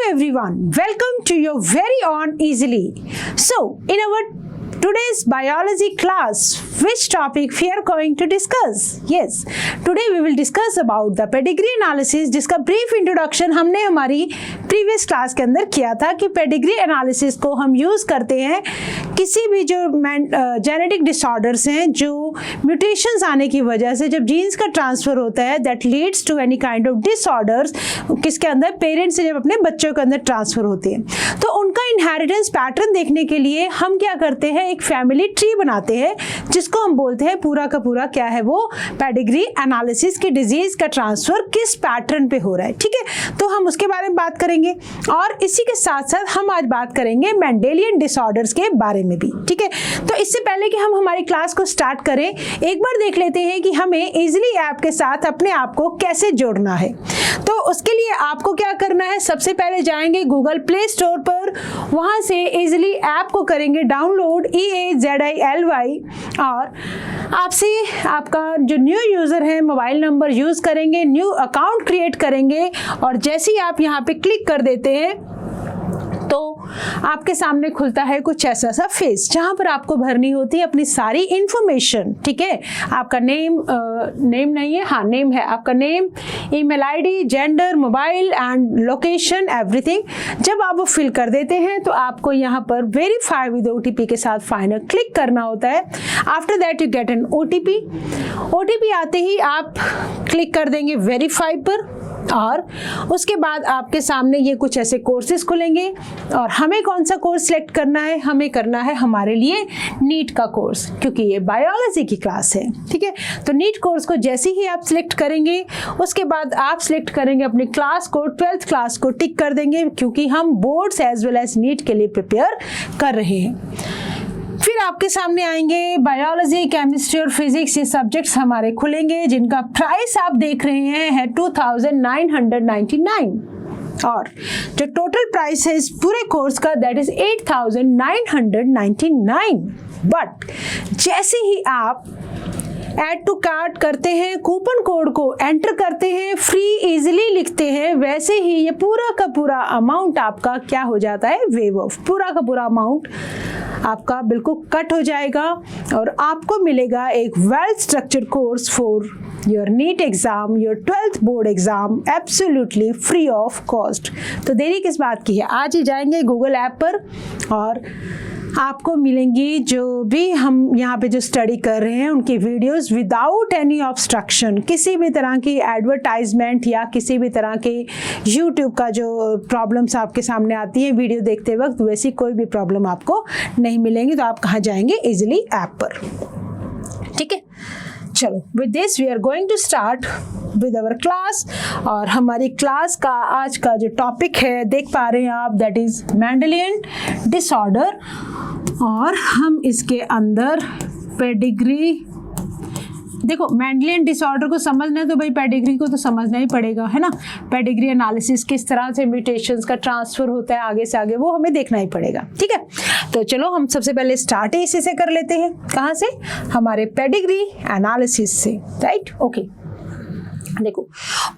everyone, welcome to your very own Easily. So, in our today's biology class, which topic we are going to discuss? Yes, today we will discuss about the pedigree analysis, जिसका brief introduction हमने हमारी previous class के अंदर किया था कि pedigree analysis को हम use करते हैं किसी भी जो genetic disorders हैं, जो mutations आने की वजह से जब genes का transfer होता है that leads to any kind of disorders, किसके अंदर parents से जब अपने बच्चों के अंदर transfer होते हैं, तो उनका inheritance pattern देखने के लिए हम क्या करते हैं, एक फैमिली ट्री बनाते हैं जिसको हम बोलते हैं पूरा का पूरा क्या है वो पेडिग्री एनालिसिस की डिजीज का ट्रांसफर किस पैटर्न पे हो रहा है। ठीक है, तो हम उसके बारे में बात करेंगे और इसी के साथ साथ हम आज बात करेंगे मेंडेलियन डिसऑर्डर्स के बारे में भी। ठीक है, तो इससे पहले कि हम हमारी क्लास को स्टार्ट करें, एक बार देख लेते हैं कि हमें इजीली ऐप के साथ अपने आप को कैसे जोड़ना है। तो उसके लिए आपको क्या करना है, सबसे पहले जाएंगे गूगल प्ले स्टोर पर, वहां से इजीली ऐप को करेंगे डाउनलोड EAZILY और आपसे आपका जो न्यू यूज़र है मोबाइल नंबर यूज़ करेंगे, न्यू अकाउंट क्रिएट करेंगे और जैसे ही आप यहाँ पे क्लिक कर देते हैं तो आपके सामने खुलता है कुछ ऐसा सा फेस जहां पर आपको भरनी होती है अपनी सारी इंफॉर्मेशन। ठीक है, आपका नेम नहीं है, हाँ नेम है, आपका name, email ID, gender, mobile and location, everything. जब आप वो फिल कर देते हैं तो आपको यहाँ पर वेरीफाई विद OTP के साथ फाइनल क्लिक करना होता है। After that you get an OTP आते ही आप क्लिक कर देंगे वेरीफाई पर और उसके बाद आपके सामने ये कुछ ऐसे कोर्सेज खुलेंगे और हमें कौन सा कोर्स सिलेक्ट करना है, हमें करना है हमारे लिए नीट का कोर्स, क्योंकि ये बायोलॉजी की क्लास है। ठीक है, तो नीट कोर्स को जैसे ही आप सिलेक्ट करेंगे उसके बाद आप सिलेक्ट करेंगे अपनी क्लास को, 12th क्लास को टिक कर देंगे क्योंकि हम boards as well as NEET के लिए प्रिपेयर कर रहे हैं। फिर आपके सामने आएंगे बायोलॉजी, केमिस्ट्री और फिजिक्स, ये सब्जेक्ट्स हमारे खुलेंगे जिनका प्राइस आप देख रहे हैं है 2999 और जो टोटल प्राइस है इस पूरे कोर्स का दैट इज 8999। बट जैसे ही आप ऐड टू कार्ट करते हैं, कूपन कोड को एंटर करते हैं, फ्री इजीली लिखते हैं, वैसे ही ये पूरा का पूरा अमाउंट आपका क्या हो जाता है, वेव ऑफ, पूरा का पूरा अमाउंट आपका बिल्कुल कट हो जाएगा और आपको मिलेगा एक well structured course for your NEET exam, your 12th board exam, absolutely free of cost. तो देरी किस बात की है, आज ही जाएंगे गूगल ऐप पर और आपको मिलेंगी जो भी हम यहाँ पे जो स्टडी कर रहे हैं उनकी वीडियोस विदाउट एनी ऑब्स्ट्रक्शन, किसी भी तरह की एडवर्टाइजमेंट या किसी भी तरह के यूट्यूब का जो प्रॉब्लम्स आपके सामने आती है वीडियो देखते वक्त, वैसी कोई भी प्रॉब्लम आपको नहीं मिलेंगी। तो आप कहाँ जाएंगे, इजीली ऐप पर। ठीक है, चलो with this we are going to start with our class और हमारी क्लास का आज का जो टॉपिक है देख पा रहे हैं आप, दैट इज मेंडेलियन डिसऑर्डर और हम इसके अंदर पेडिग्री, देखो मेंडेलियन डिसऑर्डर को समझना है तो भाई पेडिग्री को तो समझना ही पड़ेगा, है ना। पेडिग्री एनालिसिस किस तरह से म्यूटेशंस का ट्रांसफर होता है आगे से आगे, वो हमें देखना ही पड़ेगा। ठीक है, तो चलो हम सबसे पहले स्टार्ट ही इसी से कर लेते हैं। कहाँ से, हमारे पेडिग्री एनालिसिस से, राइट। ओके, देखो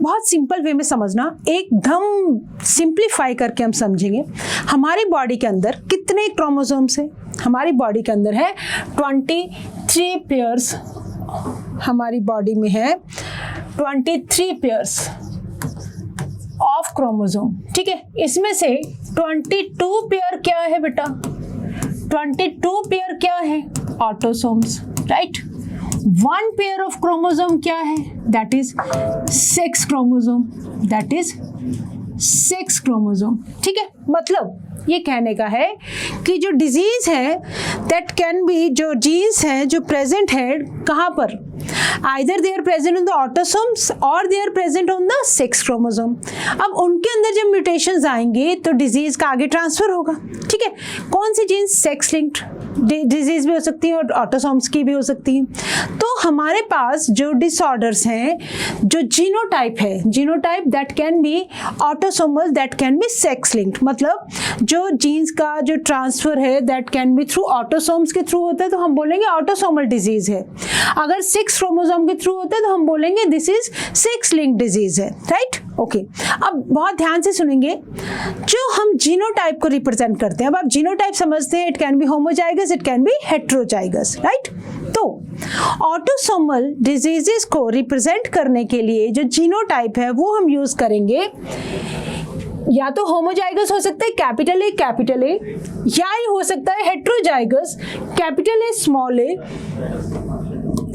बहुत सिंपल वे में समझना, एकदम सिंप्लीफाई करके हम समझेंगे। हमारी बॉडी के अंदर कितने क्रोमोसोम्स है, हमारी बॉडी के अंदर है 23 पेयर्स, हमारी बॉडी में है 23 पेयर्स ऑफ क्रोमोसोम। ठीक है, इसमें से 22 पेयर क्या है बेटा, 22 पेयर क्या है, autosomes, right. 1 pair of chromosome क्या है, that is 6 chromosome, that is 6 chromosome. ठीक है, मतलब ये कहने का है कि जो डिजीज है दैट कैन बी, जो जीन्स हैं जो प्रेजेंट है कहाँ पर, either they are present on the autosomes और they are present on the 6 chromosome. अब उनके अंदर जब म्यूटेशंस आएंगे तो डिजीज का आगे ट्रांसफर होगा। ठीक है, कौन सी जीन्स, सेक्स लिंक्ड डिजीज भी हो सकती है और ऑटोसोम्स की भी हो सकती है। तो हमारे पास जो डिसऑर्डर्स हैं, जो जीनोटाइप है, genotype that can B autosomal, that can B sex linked, मतलब जो जीन्स का जो ट्रांसफर है that can B through autosomes के थ्रू होता है तो हम बोलेंगे ऑटोसोमल डिजीज है। अगर 6 क्रोमोसोम के थ्रू होता है तो हम बोलेंगे दिस इज 6 लिंक डिजीज है, राइट। ओके, अब बहुत ध्यान से सुनेंगे, जो हम जीनोटाइप को रिप्रेजेंट करते हैं, अब आप जीनोटाइप समझते हैं, it can be homozygous, it can be heterozygous, right. तो ऑटोसोमल डिजीजेस को रिप्रेजेंट करने के लिए जो जीनोटाइप है वो हम यूज करेंगे, या तो होमोजाइगस हो सकता है कैपिटल ए, या ये हो सकता है हेट्रोजाइगस कैपिटल ए स्मॉल ए,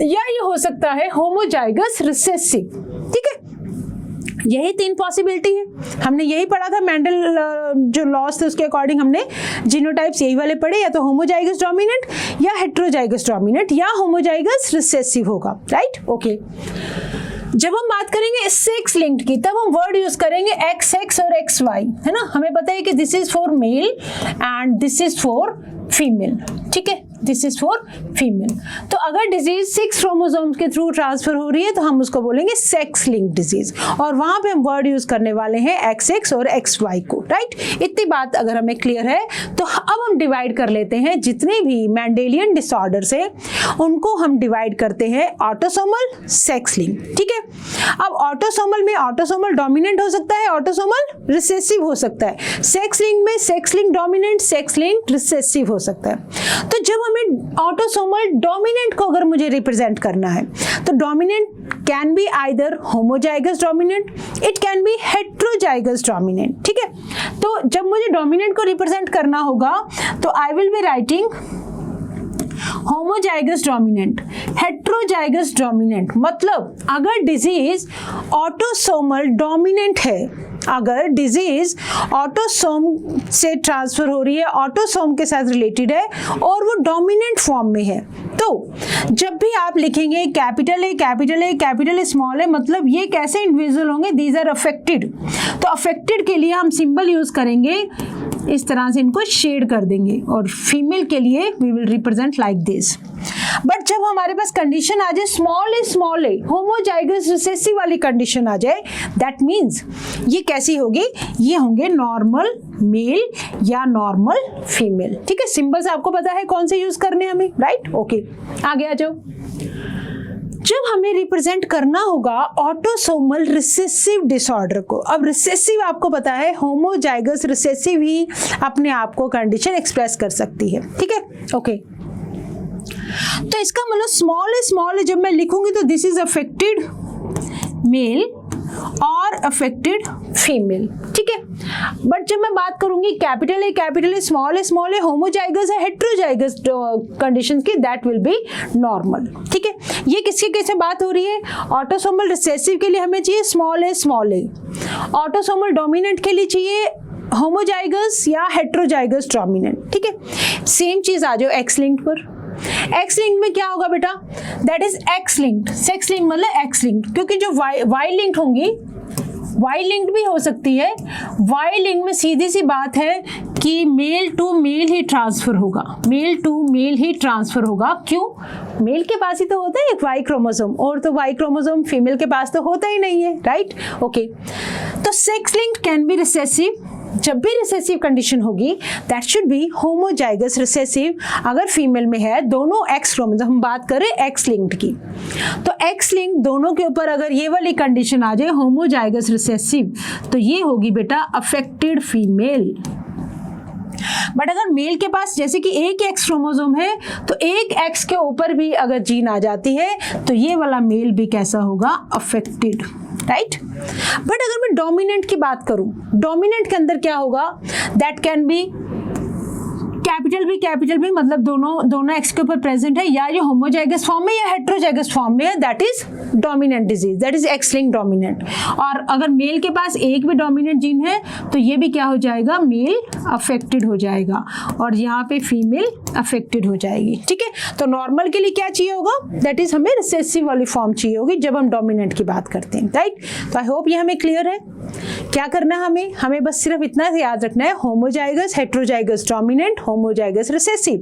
या ये हो सकता है होमोजाइगस रिसेसिव, ठीक है। यही 3 पॉसिबिलिटी है, हमने यही पढ़ा था मेंडल जो लॉस थे उसके अकॉर्डिंग हमने जीनोटाइप्स यही वाले पढ़े, या तो होमोजाइगस डोमिनेंट या हेट्रोजाइगस डोमिनेंट या होमोजाइगस रिसेसिव होगा, राइट। ओके, जब हम बात करेंगे सेक्स लिंक्ड की तब हम वर्ड यूज करेंगे XX और XY, है ना। हमें पता है कि this is for male and this is for female, ठीक है, दिस इज फॉर फीमेल। तो अगर डिजीज 6 क्रोमोसोम्स के थ्रू ट्रांसफर हो रही है तो हम उसको बोलेंगे सेक्स लिंक डिजीज, और वहां पे हम वर्ड यूज करने वाले हैं XX और XY को, राइट। इतनी बात अगर हमें क्लियर है तो अब हम डिवाइड कर लेते हैं, जितने भी मेंडेलियन डिसऑर्डर्स है उनको हम डिवाइड करते हैं ऑटोसोमल, सेक्स लिंक, ठीक है। अब ऑटोसोमल में ऑटोसोमल डोमिनेंट हो सकता है, ऑटोसोमल रिसेसिव हो सकता है, सेक्स लिंक में sex link dominant, sex link recessive हो सकता है। तो जब हमें ऑटोसोमल डोमिनेंट को अगर मुझे रिप्रेजेंट करना है तो dominant can be either homozygous dominant, it can be heterozygous dominant, ठीक है। तो जब मुझे डोमिनेंट को रिप्रेजेंट करना होगा तो I will be writing homozygous dominant, heterozygous dominant, मतलब अगर डिजीज ऑटोसोमल डोमिनेंट है, अगर डिजीज ऑटोसोम से ट्रांसफर हो रही है, ऑटोसोम के साथ रिलेटेड है और वो डोमिनेंट फॉर्म में है, तो जब भी आप लिखेंगे कैपिटल ए स्मॉल ए, मतलब ये कैसे इंडिविजुअल होंगे, दीज आर अफेक्टेड। तो अफेक्टेड के लिए हम सिंबल यूज करेंगे, इस तरह से इनको शेड कर देंगे, और फीमेल के लिए we will represent like this. But जब हमारे पास कंडीशन आ जाए स्मॉल ए होमोजाइगस रिसेसिव वाली कंडीशन आ जाए, दैट मीन्स ये कैसी होगी, ये होंगे नॉर्मल मेल या नॉर्मल फीमेल, ठीक है। सिंबल्स आपको पता है कौन से यूज करने हमें, राइट। ओके, आगे आ जाओ। जब हमें रिप्रेजेंट करना होगा ऑटोसोमल रिसेसिव डिसऑर्डर को, अब रिसेसिव आपको पता है, होमोजाइगस रिसेसिव ही अपने आप को कंडीशन एक्सप्रेस कर सकती है, ठीक है। ओके, तो इसका मतलब स्मॉल जब मैं लिखूंगी तो दिस इज अफेक्टेड मेल और अफेक्टेड फीमेल, ठीक है। बट जब मैं बात करूंगी capital A small a homozygous है हेट्रोजाइगस कंडीशन की, दैट विल बी नॉर्मल, ठीक है। ये किसकी कैसे बात हो रही है, ऑटोसोमल रिसेसिव के लिए हमें चाहिए स्मॉल ए, ऑटोसोमल डोमिनेंट के लिए चाहिए होमोजाइगस या हेट्रोजाइगस डोमिनेंट, ठीक है। सेम चीज आ जाओ एक्स लिंक्ड पर। एक्स लिंक्ड में क्या होगा बेटा, that is x linked, sex linked मतलब एक्स लिंक्ड, क्योंकि जो वाई लिंक्ड होंगी, वाई लिंक्ड भी हो सकती है, वाई लिंक में सीधी सी बात है कि मेल टू मेल ही ट्रांसफर होगा, मेल टू मेल ही ट्रांसफर होगा। क्यों, मेल के पास ही तो होता है एक वाई क्रोमोसोम, और तो वाई क्रोमोसोम फीमेल के पास तो होता ही नहीं है, राइट। ओके, तो sex linked can be recessive, जब भी रिसेसिव कंडीशन होगी that should be homozygous recessive, अगर फीमेल में है दोनों एक्स क्रोमोसोम, हम बात करें एक्स लिंक्ड की, तो एक्स लिंक दोनों के ऊपर अगर ये वाली कंडीशन आ जाए होमोजाइगस रिसेसिव, तो ये होगी बेटा अफेक्टेड फीमेल। बट अगर मेल के पास जैसे कि एक एक्स क्रोमोसोम है तो एक एक्स के ऊपर भी अगर जीन आ जाती है तो ये वाला मेल भी कैसा होगा, अफेक्टेड, राइट। बट अगर मैं डोमिनेंट की बात करूं, डोमिनेंट के अंदर क्या होगा, दैट कैन बी कैपिटल भी मतलब दोनों एक्स के ऊपर प्रेजेंट है, या ये होमोजाइगस फॉर्म में या हेट्रोजाइगस फॉर्म में है, that is dominant disease, that is x linked dominant. और अगर मेल के पास एक भी डोमिनेंट जीन है तो ये भी क्या हो जाएगा, मेल अफेक्टेड हो जाएगा, और यहाँ पे फीमेल अफेक्टेड हो जाएगी, ठीक है। तो नॉर्मल के लिए क्या चाहिए होगा, दैट इज हमें रिसेसिव वाली फॉर्म चाहिए होगी जब हम डोमिनेंट की बात करते हैं, राइट। तो आई होप ये हमें क्लियर है। क्या करना है हमें बस सिर्फ इतना याद रखना है, homozygous, heterozygous dominant, homozygous recessive,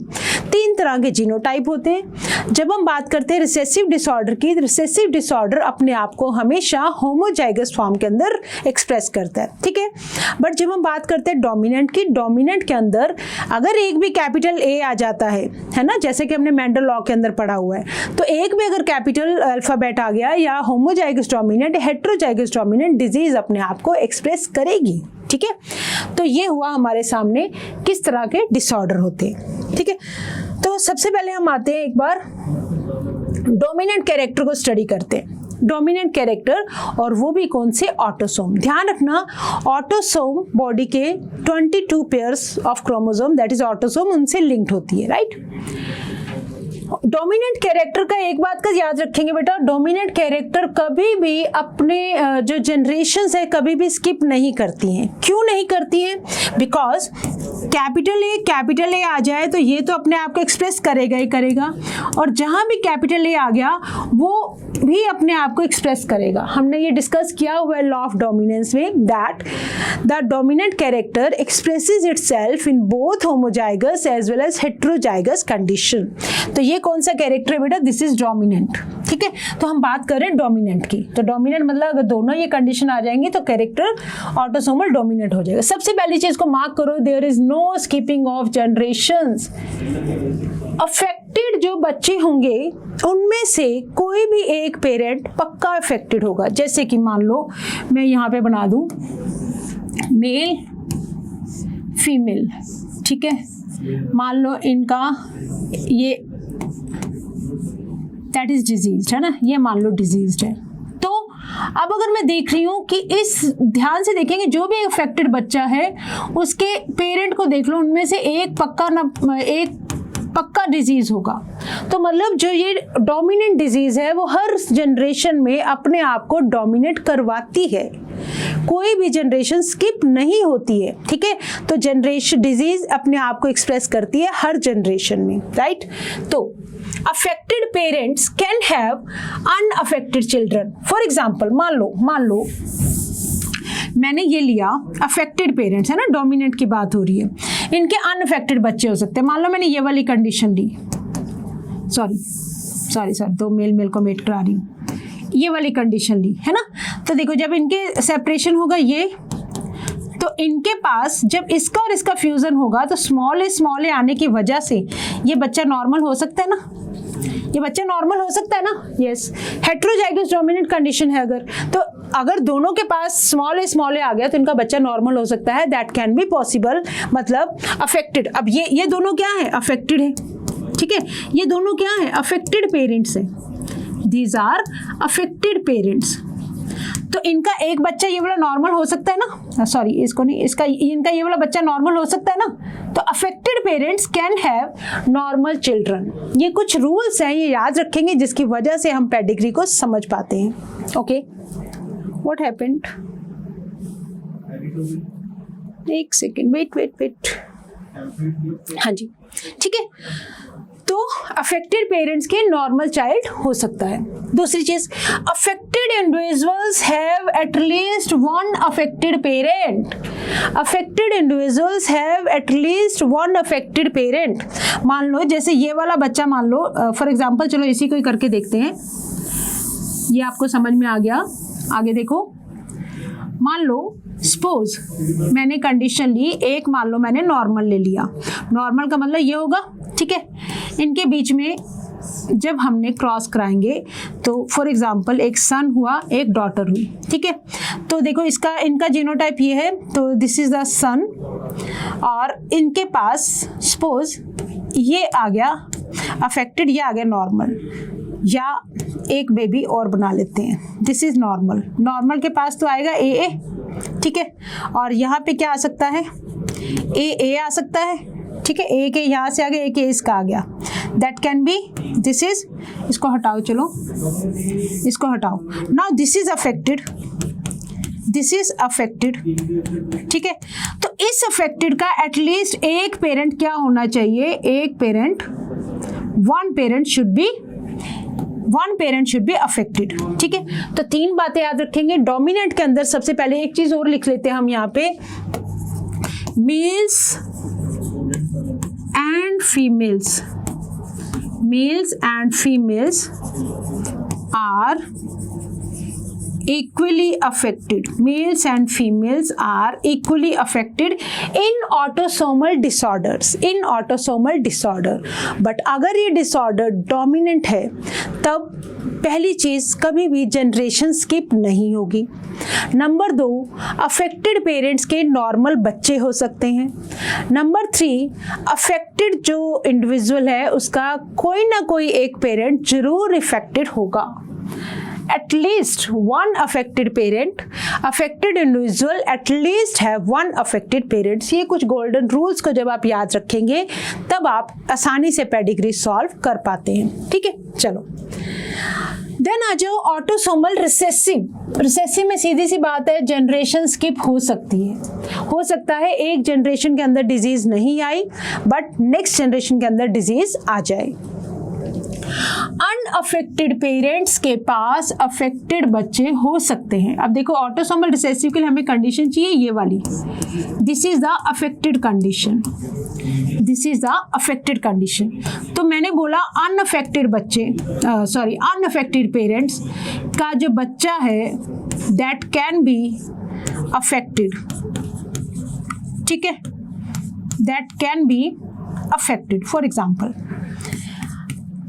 तीन तरह के जीनोटाइप होते हैं। जब हम बात करते हैं रिसेसिव डिसऑर्डर की, रिसेसिव डिसऑर्डर अपने आप को हमेशा होमोजाइगस फॉर्म के अंदर एक्सप्रेस करता है, ठीक है। बट जब हम बात करते हैं डोमिनेंट की, डोमिनेंट के अंदर अगर एक भी कैपिटल ए आ जाता है ना, जैसे कि हमने मेंडल लॉ के अंदर पढ़ा हुआ है, तो एक भी अगर कैपिटल अल्फाबेट आ गया या homozygous dominant, heterozygous dominant, disease अपने आप को एक्सप्रेस करेगी, ठीक है। तो ये हुआ हमारे सामने किस तरह के डिसऑर्डर होते हैं, ठीक है। तो सबसे पहले हम आते हैं एक बार डोमिनेंट कैरेक्टर को स्टडी करते हैं। डोमिनेंट कैरेक्टर, और वो भी कौन से, ऑटोसोम। ध्यान रखना, ऑटोसोम बॉडी के 22 pairs of chromosome, that is autosome, उनसे लिंक्ड होती है, राइट। डोमिनेंट कैरेक्टर का एक बात का याद रखेंगे बेटा, डोमिनेंट कैरेक्टर कभी भी अपने जो जनरेशंस है कभी भी स्किप नहीं करती हैं। क्यों नहीं करती हैं? बिकॉज कैपिटल ए आ जाए तो ये तो अपने आप को एक्सप्रेस करेगा ही करेगा, और जहां भी कैपिटल ए आ गया वो भी अपने आप को एक्सप्रेस करेगा। हमने ये डिस्कस किया हुआ है लॉ ऑफ डोमिनेंस में, that the dominant character expresses itself in both homozygous as well as heterozygous condition. तो ये कौन सा कैरेक्टर है बेटा? दिस इज डोमिनेंट, ठीक है। तो हम बात कर रहे हैं डोमिनेंट की, तो डोमिनेंट मतलब अगर दोनों ये कंडीशन आ जाएंगी तो कैरेक्टर ऑटोसोमल डोमिनेंट हो जाएगा। सबसे पहली चीज को मार्क करो, there is no skipping of generations. Affected जो बच्चे होंगे उनमें से कोई भी एक पेरेंट पक्का अफेक्टेड होगा। जैसे कि मान लो मैं यहाँ पे बना दूं मेल फीमेल, ठीक है। मान लो इनका ये दैट इज डिजीज्ड है ना, ये मान लो डिजीज्ड है। तो अब अगर मैं देख रही हूँ कि इस, ध्यान से देखेंगे, जो भी अफेक्टेड बच्चा है उसके पेरेंट को देख लो, उनमें से एक पक्का डिजीज होगा। तो मतलब जो ये डोमिनेंट डिजीज है वो हर जनरेशन में अपने आप को डोमिनेट करवाती है, कोई भी जनरेशन स्किप नहीं होती है, ठीक है। तो जनरेशन डिजीज अपने आप को एक्सप्रेस करती है हर जनरेशन में, राइट। तो affected parents can have unaffected children. For example, मान लो मैंने ये लिया affected parents है ना, डोमिनेंट की बात हो रही है, इनके unaffected बच्चे हो सकते हैं। मान लो मैंने ये वाली कंडीशन ली, सॉरी दो मेल को मेट करा रही हूँ, ये वाली कंडीशन ली है ना। तो देखो जब इनके सेपरेशन होगा ये, तो इनके पास जब इसका और इसका फ्यूजन होगा तो स्मॉल ए आने की वजह से ये बच्चा नॉर्मल हो सकता है ना, ये बच्चा नॉर्मल हो सकता है ना, यस। हेटेरोजाइगस डोमिनेंट कंडीशन है अगर, तो अगर दोनों के पास स्मॉल ए आ गया तो इनका बच्चा नॉर्मल हो सकता है, दैट कैन बी पॉसिबल। मतलब अफेक्टेड, अब ये दोनों क्या है? अफेक्टेड है, ठीक है। ये दोनों क्या है? अफेक्टेड पेरेंट्स है, दीज आर अफेक्टेड पेरेंट्स। तो इनका एक बच्चा ये वाला नॉर्मल हो सकता है ना, सॉरी इसको नहीं, इनका ये वाला बच्चा नॉर्मल हो सकता है ना। तो affected parents can have normal children. ये कुछ रूल्स हैं, ये याद रखेंगे, जिसकी वजह से हम पेडिग्री को समझ पाते हैं। Okay, what happened? एक सेकेंड, वेट। हाँ जी, ठीक है। तो अफेक्टेड पेरेंट्स के नॉर्मल चाइल्ड हो सकता है। दूसरी चीज, affected individuals have at least one affected parent. Affected individuals have at least one affected parent. मान लो जैसे ये वाला बच्चा, मान लो फॉर एग्जांपल, चलो इसी को ही करके देखते हैं, ये आपको समझ में आ गया। आगे देखो, मान लो सपोज मैंने कंडीशन ली एक, मान लो मैंने नॉर्मल ले लिया। नॉर्मल का मतलब ये होगा, ठीक है। इनके बीच में जब हमने क्रॉस कराएंगे तो फॉर एग्जांपल एक सन हुआ, एक डॉटर हुई, ठीक है। तो देखो इनका जीनोटाइप ये है, तो दिस इज द सन, और इनके पास सपोज ये आ गया अफेक्टेड, ये आ गया नॉर्मल, या एक बेबी और बना लेते हैं, दिस इज नॉर्मल। नॉर्मल के पास तो आएगा ए, ठीक है। और यहाँ पे क्या आ सकता है? ए आ सकता है, ठीक है। ए के यहाँ से आ गया, ए के इसका आ गया, that can B, this is, इसको हटाओ, चलो इसको हटाओ। Now this is affected, this is affected, ठीक है। तो इस अफेक्टेड का एटलीस्ट एक पेरेंट क्या होना चाहिए? एक parent, one parent should be affected, ठीक है। तो तीन बातें याद रखेंगे। डोमिनेंट के अंदर सबसे पहले एक चीज और लिख लेते हैं हम यहाँ पे, mails and females males and females are equally affected. Males and females are equally affected in autosomal disorders. In autosomal disorder. But अगर ये disorder dominant है तब पहली चीज कभी भी जनरेशन स्किप नहीं होगी. नंबर 2, अफेक्टेड पेरेंट्स के नॉर्मल बच्चे हो सकते हैं. नंबर 3, अफेक्टेड जो इंडिविजुअल है उसका कोई ना कोई एक पेरेंट जरूर इफेक्टेड होगा. At least one affected parent, affected individual at least have one affected parents. ये कुछ गोल्डन रूल्स को जब आप याद रखेंगे तब आप आसानी से पेडिग्री सॉल्व कर पाते हैं. ठीक है, चलो देन आ जाओ ऑटोसोमल रिसेसिव. रिसेसिव में सीधी सी बात है, जनरेशन स्किप हो सकती है. हो सकता है एक जनरेशन के अंदर डिजीज नहीं आई बट नेक्स्ट जनरेशन के अंदर डिजीज आ जाए. अनअफेक्टेड पेरेंट्स के पास अफेक्टेड बच्चे हो सकते हैं. अब देखो ऑटोसोमल रिसेसिव के लिए हमें कंडीशन चाहिए ये वाली. This is the affected condition. This is the affected condition. तो मैंने बोला अनअफेक्टेड बच्चे, सॉरी अनअफेक्टेड पेरेंट्स का जो बच्चा है दैट कैन बी अफेक्टेड. ठीक है, that can be affected. For example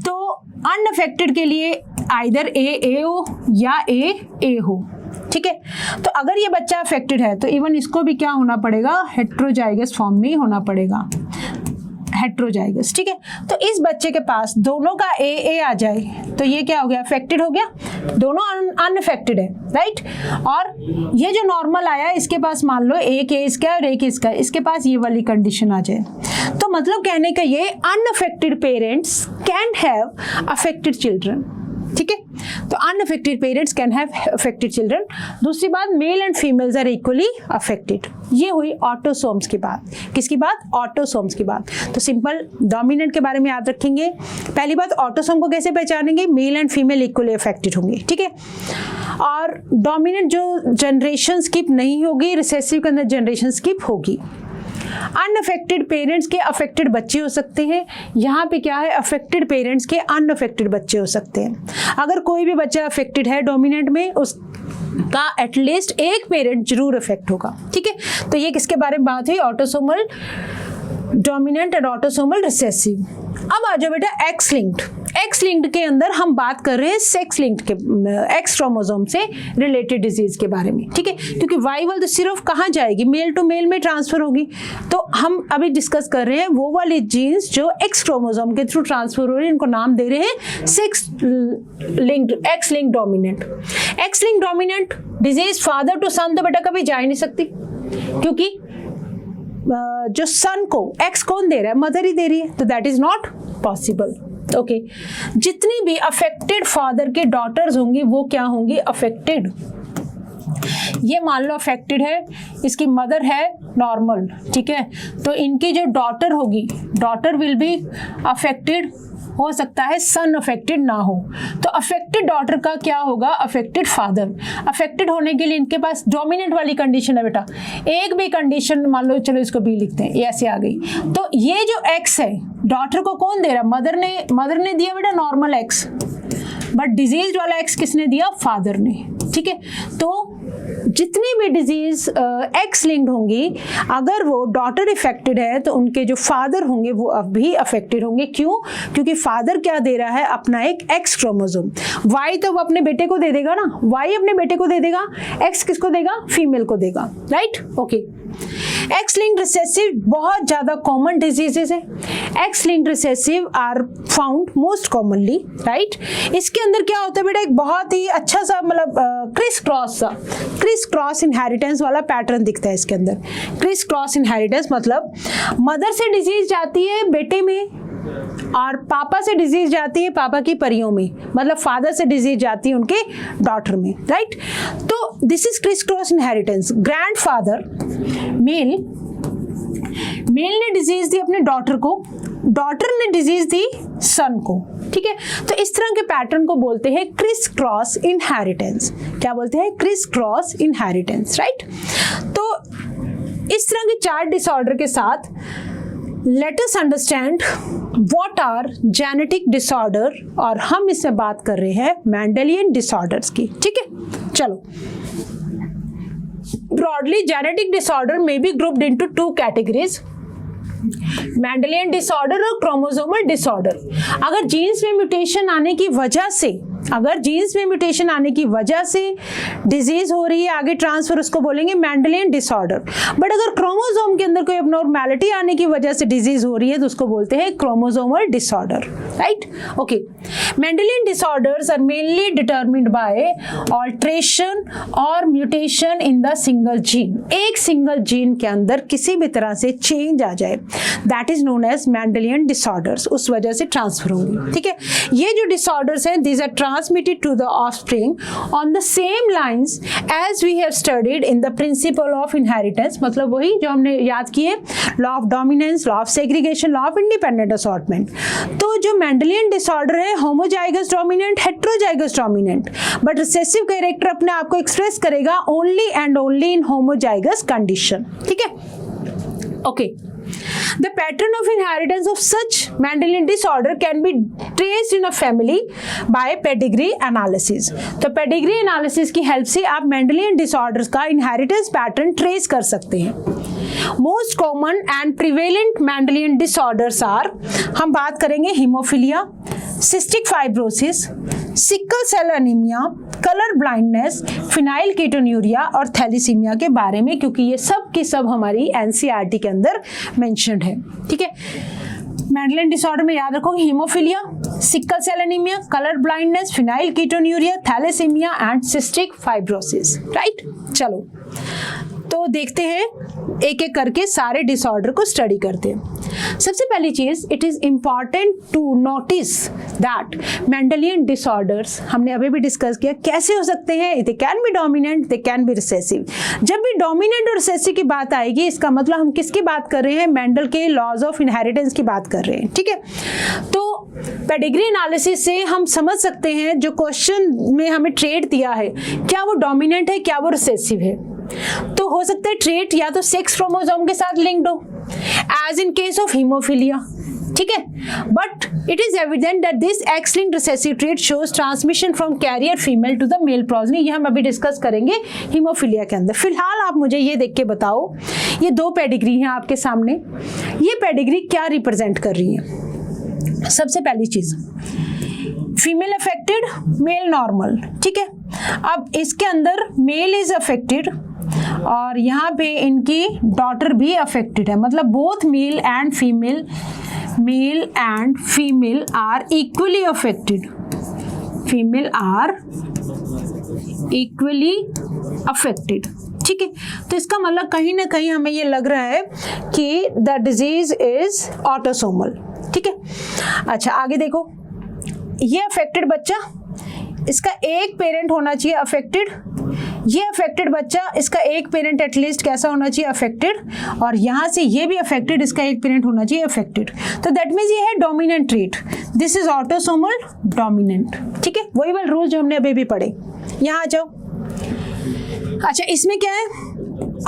तो अनअफेक्टेड के लिए आइदर ए हो या ए हो. ठीक है, तो अगर ये बच्चा अफेक्टेड है तो इवन इसको भी क्या होना पड़ेगा, हेट्रोजाइगस फॉर्म में होना पड़ेगा. हेट्रोजाइगस. ठीक है, तो इस बच्चे के पास दोनों का ए आ जाए तो ये क्या हो गया, अफेक्टेड हो गया. दोनों अनअफेक्टेड है, राइट. और ये जो नॉर्मल आया इसके पास मान लो एक ए इसका और एक इसका, इसके पास ये वाली कंडीशन आ जाए. तो मतलब कहने का ये unaffected parents can have affected children. ठीक है, तो unaffected parents can have affected children. दूसरी बात, male and females are equally affected. ये हुई ऑटोसोम्स की बात. किसकी बात, ऑटोसोम्स की बात. तो सिंपल डोमिनेंट के बारे में याद रखेंगे. पहली बात, ऑटोसोम को कैसे पहचानेंगे, mail and female equally affected होंगे. ठीक है, और डोमिनेंट जो जनरेशन स्किप नहीं होगी, रिसेसिव के अंदर जनरेशन स्किप होगी. अनअफेक्टेड पेरेंट्स के अफेक्टेड बच्चे हो सकते हैं. यहाँ पे क्या है, अफेक्टेड पेरेंट्स के अनअफेक्टेड बच्चे हो सकते हैं. अगर कोई भी बच्चा अफेक्टेड है डोमिनेंट में, उसका एटलीस्ट एक पेरेंट जरूर अफेक्ट होगा. ठीक है, तो ये किसके बारे में बात हुई, autosomal dominant and autosomal recessive. अब आ जाओ बेटा एक्स लिंक्ड. एक्स लिंक्ड के अंदर हम बात कर रहे हैं सेक्स लिंक्ड के, एक्स क्रोमोसोम से रिलेटेड डिजीज के बारे में. ठीक है, क्योंकि वाई तो सिर्फ कहाँ जाएगी, मेल टू मेल में ट्रांसफर होगी. तो हम अभी डिस्कस कर रहे हैं वो वाले जीन्स जो एक्स क्रोमोसोम के थ्रू ट्रांसफर हो रहे हैं, इनको नाम दे रहे हैं sex linked, X linked dominant. X linked dominant disease father to son तो बेटा कभी जा ही नहीं सकती, क्योंकि जो सन को एक्स कौन दे रहा है, मदर ही दे रही है. तो that is not possible. Okay, जितनी भी अफेक्टेड फादर के डॉटर्स होंगी वो क्या होंगी, अफेक्टेड. ये मान लो अफेक्टेड है, इसकी मदर है नॉर्मल. ठीक है, तो इनकी जो डॉटर होगी, डॉटर विल बी अफेक्टेड. हो सकता है सन अफेक्टेड ना हो. तो अफेक्टेड डॉटर का क्या होगा, अफेक्टेड फादर. अफेक्टेड होने के लिए इनके पास डोमिनेंट वाली कंडीशन है बेटा. एक भी कंडीशन मान लो, चलो इसको बी लिखते हैं, ये ऐसे आ गई. तो ये जो एक्स है डॉटर को कौन दे रहा, मदर ने दिया बेटा नॉर्मल एक्स, बट डिजीज वाला एक्स किसने दिया, फादर ने. ठीक है, तो जितनी भी डिजीज एक्स लिंक्ड होंगी, अगर वो डॉटर इफेक्टेड है तो उनके जो फादर होंगे वो अब भी अफेक्टेड होंगे. क्यों, क्योंकि फादर क्या दे रहा है, अपना एक एक्स क्रोमोसोम. वाई तो वो अपने बेटे को दे देगा ना, वाई अपने बेटे को दे देगा, एक्स किसको देगा, फीमेल को देगा. Right, okay. X linked recessive बहुत ज्यादा कॉमन डिजीजेस है. X linked recessive are found most commonly. Right, इसके अंदर क्या होता है बेटा, एक बहुत ही अच्छा सा मतलब क्रिस क्रॉस इनहेरिटेंस वाला पैटर्न दिखता है इसके अंदर. क्रिस क्रॉस इनहेरिटेंस मतलब मदर से डिजीज जाती है बेटे में और पापा से डिजीज जाती है पापा की परियों में, मतलब फादर से डिजीज जाती है उनके डॉटर में. राइट, तो this is criss cross inheritance. Grandfather male ने डिजीज दी अपने डॉटर को, डॉटर ने डिजीज दी सन को. ठीक है, तो इस तरह के पैटर्न को बोलते हैं क्रिस क्रॉस इनहेरिटेंस. क्या बोलते हैं, क्रिस क्रॉस इनहेरिटेंस. राइट, तो इस तरह के 4 डिसऑर्डर के साथ let us understand what are genetic disorder, और हम इसमें बात कर रहे हैं मेंडेलियन डिसऑर्डर्स की। ठीक है, चलो। ब्रॉडली जेनेटिक डिसऑर्डर में be grouped into 2 categories, Mendelian disorder और क्रोमोसोमल डिसऑर्डर। अगर जीन्स में म्यूटेशन आने की वजह से, अगर जीन्स में म्यूटेशन आने की वजह से डिजीज हो रही है आगे ट्रांसफर, उसको बोलेंगे मेंडेलियन डिसऑर्डर। बट अगर क्रोमोसोम के अंदर कोई अबनॉर्मैलिटी आने की वजह से डिजीज हो रही है तो उसको बोलते हैं chromosomal disorder, right? Okay, Mendelian disorders are mainly determined by alteration और mutation in the single gene. एक सिंगल जीन के अंदर किसी भी तरह से चेंज आ जाए, that is known as Mendelian disorders, उस वजह से ट्रांसफर होंगी। ठीक है, ये जो डिसऑर्डर्स हैं, these are transmitted to the offspring on the same lines as we have studied in the principle of inheritance। मतलब वही जो हमने याद किए, law of dominance, law of segregation, law of independent assortment. तो जो मेंडेलियन डिसऑर्डर है, homozygous dominant, heterozygous dominant, but recessive character अपने आप को एक्सप्रेस करेगा only and only in homozygous condition. ठीक है, okay. The pattern of inheritance of such Mendelian disorder can be traced in a family by pedigree analysis। तो pedigree analysis की help से आप Mendelian disorders का inheritance pattern trace कर सकते हैं। Most common and prevalent Mendelian disorders are, हम बात करेंगे haemophilia, cystic fibrosis, sickle cell anaemia, colour blindness, phenyl ketonuria और थैलीसीमिया के बारे में, क्योंकि ये सब की सब हमारी एनसीईआरटी के अंदर मेंशन्ड है। ठीक है, मेंडेलियन डिसऑर्डर में याद रखोगे haemophilia, sickle cell anaemia, colour blindness, phenyl ketonuria, thalassaemia and cystic fibrosis, right? चलो, तो देखते हैं एक एक करके सारे डिसऑर्डर को स्टडी करते हैं। सबसे पहली चीज, it is important to notice that Mendelian disorders, हमने अभी भी डिस्कस किया, कैसे हो सकते हैं? They can be dominant, they can be recessive. जब भी डोमिनेंट और रिसेसिव की बात आएगी, इसका मतलब हम किसकी बात कर रहे हैं? मेंडल के लॉज ऑफ इनहेरिटेंस की बात कर रहे हैं। ठीक है, तो पेडिग्री एनालिसिस से हम समझ सकते हैं, जो क्वेश्चन में हमें ट्रेट दिया है, क्या वो डोमिनेंट है, क्या वो रिसेसिव है। तो हो सकता है ट्रेट या तो सेक्स क्रोमोसोम के साथ लिंक्ड हो, as in case of haemophilia. ठीक है, but it is evident that this X linked recessive trait shows transmission from carrier female to the male progeny. ये हम अभी डिस्कस करेंगे हीमोफीलिया के अंदर। फिलहाल आप मुझे ये देख के बताओ, ये 2 पेडिग्री हैं आपके सामने, ये पेडिग्री क्या रिप्रेजेंट कर रही है? सबसे पहली चीज, फीमेल अफेक्टेड, मेल नॉर्मल। ठीक है, अब इसके अंदर मेल इज अफेक्टेड और यहाँ पे इनकी डॉटर भी अफेक्टेड है, मतलब both male and female are equally affected, female are equally affected. ठीक है, तो इसका मतलब कहीं ना कहीं हमें ये लग रहा है कि द डिजीज इज ऑटोसोमल। ठीक है, अच्छा आगे देखो, ये अफेक्टेड बच्चा, इसका एक पेरेंट होना चाहिए अफेक्टेड, ये अफेक्टेड बच्चा, इसका एक पेरेंट एटलीस्ट कैसा होना चाहिए? अफेक्टेड, और यहाँ से ये भी अफेक्टेड, इसका एक पेरेंट होना चाहिए अफेक्टेड। तो दैट मीन्स ये है dominant trait, this is autosomal dominant. ठीक है, वही वाला रूल जो हमने अभी भी पढ़े। यहाँ आ जाओ, अच्छा इसमें क्या है?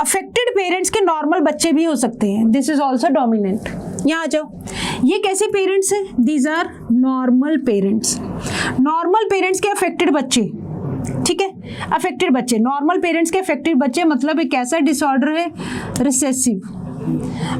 अफेक्टेड पेरेंट्स के नॉर्मल बच्चे भी हो सकते हैं, दिस इज ऑल्सो डोमिनेंट। यहाँ आ जाओ, ये कैसे पेरेंट्स हैं? These are normal parents, normal parents के अफेक्टेड बच्चे। ठीक है, अफेक्टेड बच्चे, नॉर्मल पेरेंट्स के अफेक्टेड बच्चे, मतलब एक कैसा डिसऑर्डर है? रिसेसिव।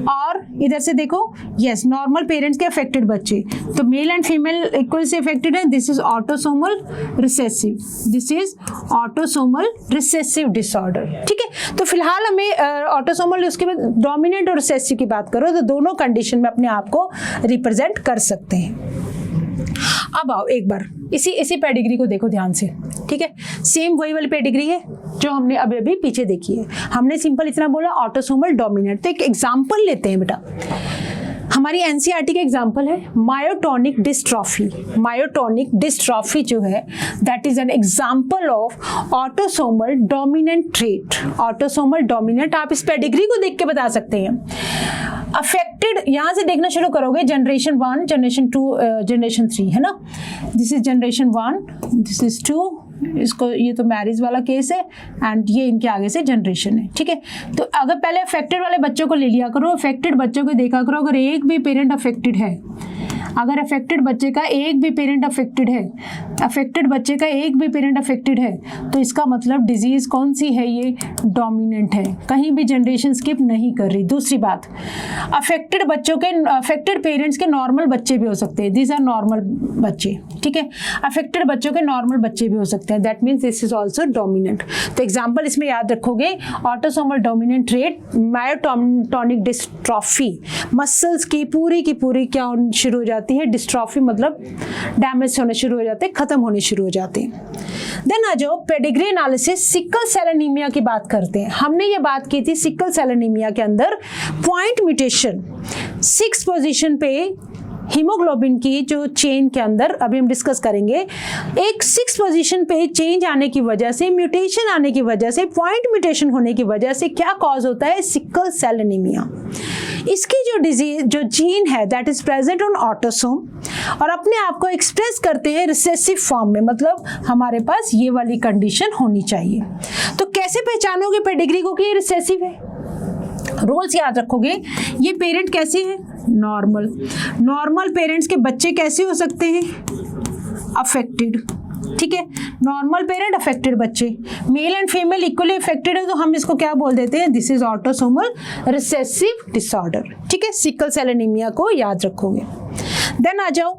और इधर से देखो, यस नॉर्मल पेरेंट्स के अफेक्टेड बच्चे, तो मेल एंड फीमेल इक्वल से अफेक्टेड है, this is autosomal recessive, this is autosomal recessive disorder. ठीक है, तो फिलहाल हमें ऑटोसोमल, उसके बाद डोमिनेंट और रिसेसिव की बात करो तो दोनों कंडीशन में अपने आप को रिप्रेजेंट कर सकते हैं। अब आओ एक बार इसी पेडिग्री को देखो ध्यान से। ठीक है, सेम वही वाली पेडिग्री है जो हमने अभी अभी पीछे देखी है। हमने सिंपल इतना बोला ऑटोसोमल डोमिनेंट। तो एक एग्जांपल लेते हैं बेटा, हमारी एनसीईआरटी का एग्जांपल है मायोटोनिक डिस्ट्रॉफी। मायोटोनिक डिस्ट्रॉफी जो है that is an example of autosomal dominant trait. Autosomal dominant आप इस पेडिग्री को देख के बता सकते हैं। अफेक्टेड यहां से देखना शुरू करोगे, जनरेशन 1, जनरेशन 2, जनरेशन 3 है ना, this is generation 1, this is 2, इसको, ये तो मैरिज वाला केस है एंड ये इनके आगे से जनरेशन है, ठीक है। तो अगर पहले अफेक्टेड वाले बच्चों को ले लिया करो, अफेक्टेड बच्चों को देखा करो, अगर एक भी पेरेंट अफेक्टेड है, अगर अफेक्टेड बच्चे का एक भी पेरेंट अफेक्टेड है, अफेक्टेड बच्चे का एक भी पेरेंट अफेक्टेड है, तो इसका मतलब डिजीज कौन सी है, ये डोमिनेंट है, कहीं भी जनरेशन स्किप नहीं कर रही। दूसरी बात, अफेक्टेड बच्चों के, अफेक्टेड पेरेंट्स के नॉर्मल बच्चे भी हो सकते हैं, दीज आर नॉर्मल बच्चे, ठीक है। अफेक्टेड बच्चों के नॉर्मल बच्चे भी हो सकते हैं, that means this is also dominant. तो एग्जाम्पल इसमें याद रखोगे, autosomal dominant trait, myotonic dystrophy, muscles की पूरी क्या शुरू हो जाती है, डिस्ट्रॉफी मतलब डैमेज होने शुरू हो जाते हैं, खत्म होने शुरू हो जाते हैं। देन आ जाओ pedigree analysis, sickle cell anaemia की बात करते हैं। हमने ये बात की थी सिकल सेल एनीमिया के अंदर पॉइंट म्यूटेशन 6 पोजीशन पे हीमोग्लोबिन की जो चेन के अंदर अभी हम डिस्कस करेंगे, एक 6 पोजीशन पे चेंज आने की वजह से, म्यूटेशन आने की वजह से, पॉइंट म्यूटेशन होने की वजह से क्या कॉज होता है, सिकल सेल एनीमिया। इसकी जो डिजीज, जो जीन है that is present on autosome और अपने आप को एक्सप्रेस करते हैं रिसेसिव फॉर्म में, मतलब हमारे पास ये वाली कंडीशन होनी चाहिए। तो कैसे पहचानोगे पेडिग्री को कि ये रिसेसिव है? रूल्स याद रखोगे, ये पेरेंट कैसे हैं, नॉर्मल। नॉर्मल पेरेंट्स के बच्चे कैसे हो सकते हैं, अफेक्टेड, ठीक है। नॉर्मल पेरेंट, अफेक्टेड बच्चे, mail and female equally affected है, तो हम इसको क्या बोल देते हैं, this is autosomal recessive disorder, ठीक है। सिकल सेल एनीमिया को याद रखोगे। देन आ जाओ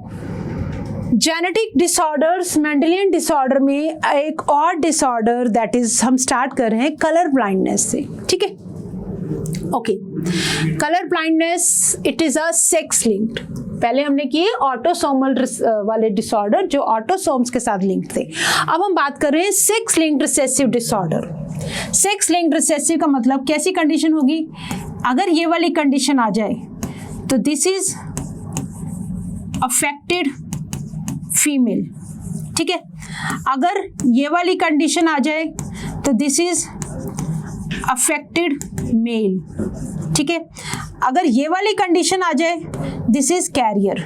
जेनेटिक डिसऑर्डर्स, मेंडेलियन डिसऑर्डर में एक और डिसऑर्डर दैट इज हम स्टार्ट कर रहे हैं कलर ब्लाइंडनेस से, ठीक है। Okay, colour blindness it is a sex linked, पहले हमने किए ऑटोसोमल वाले डिसऑर्डर जो ऑटोसोम्स के साथ लिंक्ड थे, अब हम बात कर रहे हैं sex linked recessive disorder. Sex linked recessive का मतलब कैसी कंडीशन होगी, अगर ये वाली कंडीशन आ जाए तो दिस इज अफेक्टेड फीमेल, ठीक है। अगर ये वाली कंडीशन आ जाए तो दिस इज अफेक्टेड मेल, ठीक है। अगर ये वाली कंडीशन आ जाए this is carrier,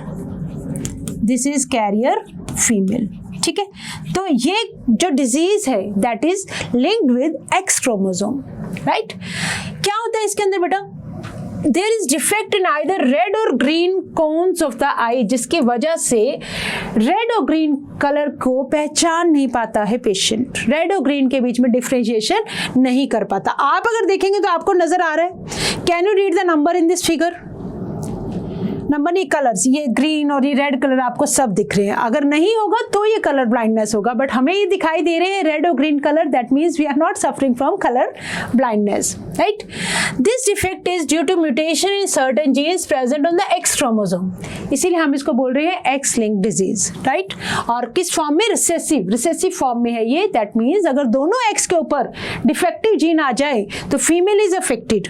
this is carrier female, ठीक है। तो ये जो डिजीज है that is linked with X chromosome, right. क्या होता है इसके अंदर बेटा, there is defect in either red और green cones of the eye, जिसकी वजह से रेड और ग्रीन कलर को पहचान नहीं पाता है पेशेंट, रेड और ग्रीन के बीच में डिफरेंशिएशन नहीं कर पाता। आप अगर देखेंगे तो आपको नजर आ रहा है, can you read the number in this figure, number नहीं, कलर्स, ये ग्रीन और ये रेड कलर आपको सब दिख रहे हैं, अगर नहीं होगा तो ये कलर ब्लाइंडनेस होगा, बट हमें ये दिखाई दे रहे हैं रेड और green colour, that means we are not suffering from colour blindness, right. This defect is due to mutation in certain genes present on the X chromosome, इसीलिए हम इसको बोल रहे हैं एक्स लिंक्ड डिजीज, राइट। और किस form में, recessive form में है ये, दैट मीन्स अगर दोनों एक्स के ऊपर डिफेक्टिव जीन आ जाए तो फीमेल इज अफेक्टेड,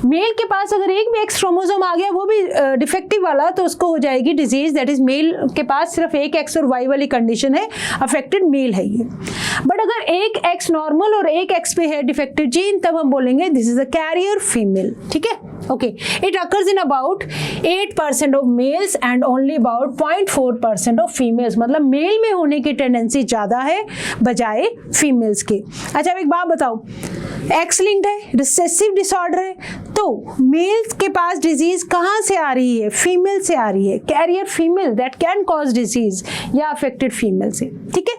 मेल के पास अगर एक भी एक्स क्रोमोसोम आ गया वो भी डिफेक्टिव वाला, तो उसको हो जाएगी डिजीज, दैट इज मेल के पास सिर्फ एक एक्स और वाई वाली कंडीशन है, अफेक्टेड मेल है ये। बट अगर एक एक्स नॉर्मल और एक एक्स पे है डिफेक्टिव जीन, तब हम बोलेंगे this is a career female, ठीक है। Okay, it occurs in about 8% of males and only about 0.4% of females, मतलब मेल में होने की टेंडेंसी ज्यादा है बजाय फीमेल्स के। अच्छा, एक बात बताओ, एक्स लिंक्ड है, रिसेसिव डिसऑर्डर है, तो मेल्स के पास डिजीज कहाँ से आ रही है, फीमेल से आ रही है, carrier female that can cause disease या अफेक्टेड फीमेल से, ठीक है।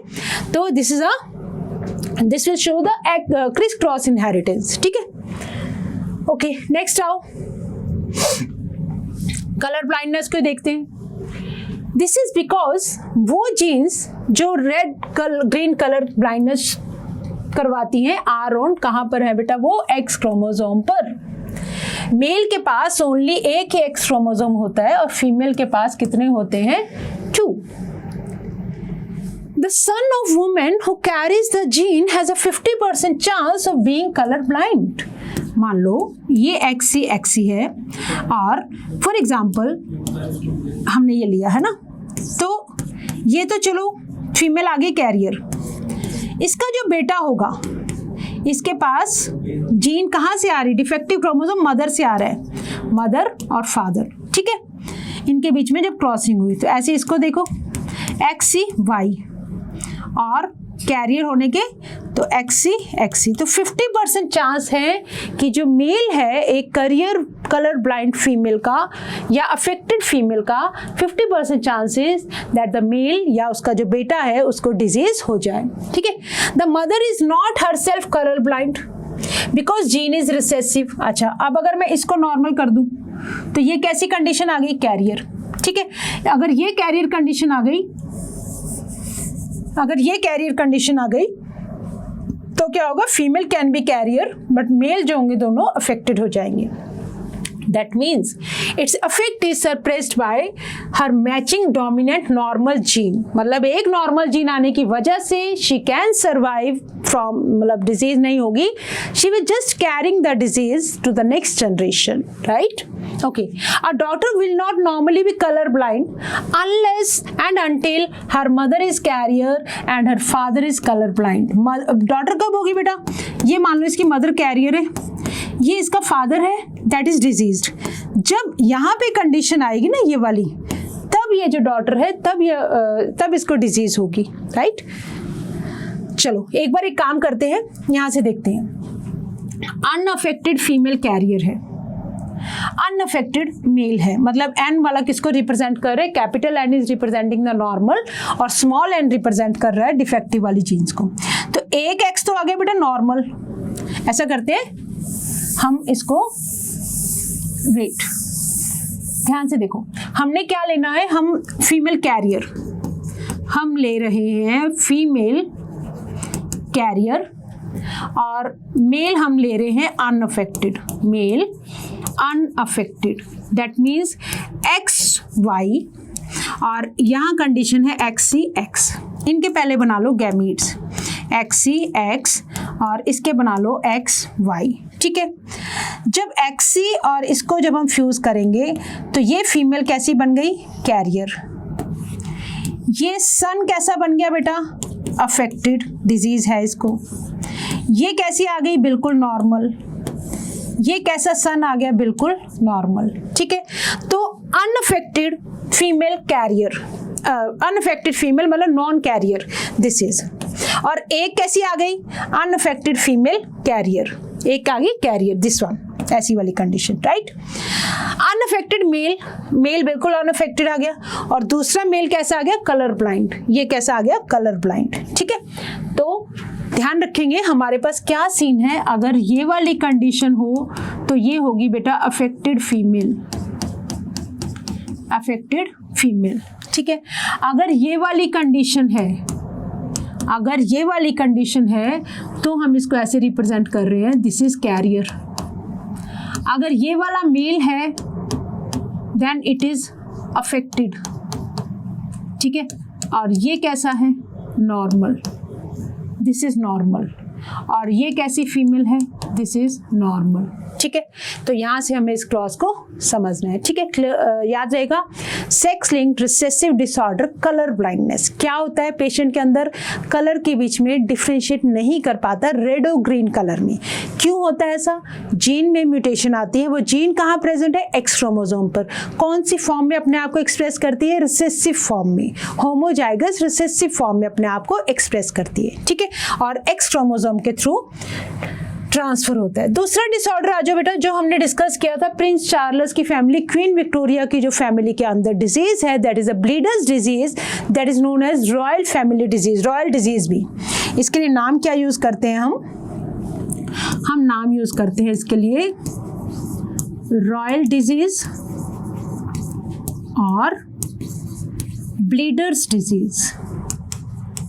तो this will show the Chris cross inheritance, ठीक है। ओके, नेक्स्ट आओ, कलर ब्लाइंडनेस को देखते हैं। दिस इज बिकॉज वो जीन्स जो रेड ग्रीन कलर ब्लाइंडनेस करवाती हैं आर ऑन कहां पर है बेटा, वो एक्स क्रोमोसोम पर। मेल के पास ओनली एक ही एक्स क्रोमोसोम होता है और फीमेल के पास कितने होते हैं, 2। The son of woman who carries the gene has a 50% chance of being color blind. मान लो ये XC है और फॉर एग्जाम्पल हमने ये लिया है ना, तो ये तो चलो फीमेल आगे कैरियर, इसका जो बेटा होगा इसके पास जीन कहाँ से आ रही, डिफेक्टिव क्रोमोसोम मदर से आ रहा है, मदर और फादर, ठीक है। इनके बीच में जब क्रॉसिंग हुई तो ऐसे इसको देखो XCY और कैरियर होने के, तो XC तो 50% चांस है कि जो मेल है एक करियर कलर ब्लाइंड फीमेल का या अफेक्टेड फीमेल का 50% चांसेस दैट द मेल या उसका जो बेटा है उसको डिजीज हो जाए। ठीक है, the mother is not herself colour blind because gene is recessive. अच्छा, अब अगर मैं इसको नॉर्मल कर दूं तो ये कैसी कंडीशन आ गई? कैरियर। ठीक है, अगर ये कैरियर कंडीशन आ गई, अगर ये कैरियर कंडीशन आ गई तो क्या होगा? Female can be carrier but male जो होंगे दोनों अफेक्टेड हो जाएंगे। That means its effect is suppressed by her matching dominant normal gene। मतलब एक नॉर्मल जीन आने की वजह से she can survive from, मतलब डिजीज नहीं होगी, she will just carrying the disease to the next generation, right? Okay, a daughter will not normally be color blind unless and until her mother is carrier and her father is color blind। Daughter कब होगी बेटा? ये मान लो इसकी mother career है, ये इसका father है दैट इज डिजीज्ड। जब यहाँ पे कंडीशन आएगी ना ये वाली, तब ये जो डॉटर है तब इसको डिजीज होगी, राइट? चलो एक बार एक काम करते हैं, यहाँ से देखते हैं। अनअफेक्टेड फीमेल कैरियर है, अनअफेक्टेड मेल है, मतलब एन वाला किसको रिप्रेजेंट कर रहे हैं? Capital N is representing the normal और स्मॉल एन रिप्रेजेंट कर रहा है डिफेक्टिव वाली जीन्स को। तो एक एक्स तो आ गया बेटा नॉर्मल। ऐसा करते हैं हम इसको, वेट ध्यान से देखो, हमने क्या लेना है? हम फीमेल कैरियर, हम ले रहे हैं फीमेल कैरियर और मेल हम ले रहे हैं unaffected, male unaffected, that means XY और यहाँ कंडीशन है XCX। इनके पहले बना लो गैमीट्स, XCX और इसके बना लो XY। ठीक है, जब XC और इसको जब हम फ्यूज करेंगे तो ये फीमेल कैसी बन गई? कैरियर। ये सन कैसा बन गया बेटा? अफेक्टेड, डिजीज है इसको। ये कैसी आ गई? बिल्कुल नॉर्मल। ये कैसा सन आ गया? बिल्कुल नॉर्मल। ठीक है, तो unaffected female carrier, unaffected female मतलब नॉन कैरियर दिस इज, और एक कैसी आ गई? अनअफेक्टेड फीमेल कैरियर, एक आ गई कैरियर दिस वन, ऐसी वाली condition, right? Unaffected male, male बिल्कुल अनअफेक्टेड आ गया, और दूसरा मेल कैसा आ गया? Colour blind. ये कैसा आ गया? Colour blind. ठीक है, तो ध्यान रखेंगे हमारे पास क्या सीन है। अगर ये वाली कंडीशन हो तो ये होगी बेटा अफेक्टेड फीमेल, अफेक्टेड फीमेल। ठीक है, अगर ये वाली कंडीशन है, अगर ये वाली कंडीशन है तो हम इसको ऐसे रिप्रेजेंट कर रहे हैं, दिस इज कैरियर। अगर ये वाला मेल है देन इट इज अफेक्टेड। ठीक है, और ये कैसा है? नॉर्मल, दिस इज नॉर्मल, और ये कैसी फीमेल है? This is normal. ठीक है, तो यहाँ से हमें इस क्लॉज को समझना है। ठीक है, याद रहेगा, sex linked recessive disorder colour blindness क्या होता है? पेशेंट के अंदर कलर के बीच में डिफ्रेंशिएट नहीं कर पाता रेड और ग्रीन कलर में। क्यों होता है ऐसा? जीन में म्यूटेशन आती है। वो जीन कहाँ प्रेजेंट है? एक्स क्रोमोसोम पर। कौन सी फॉर्म में अपने आप को एक्सप्रेस करती है? रिसेसिव फॉर्म में। होमोजाइगस रिसेसिव फॉर्म में अपने आप को एक्सप्रेस करती है। ठीक है, और एक्स क्रोमोसोम के थ्रू ट्रांसफर होता है। दूसरा डिसऑर्डर आ जाओ बेटा, जो हमने डिस्कस किया था, प्रिंस चार्ल्स की फैमिली, क्वीन विक्टोरिया की जो फैमिली के अंदर डिजीज है, that is a bleeders disease, that is known as royal family disease, royal disease भी। इसके लिए नाम क्या यूज करते हैं हम नाम यूज करते हैं इसके लिए रॉयल डिजीज और ब्लीडर्स डिजीज,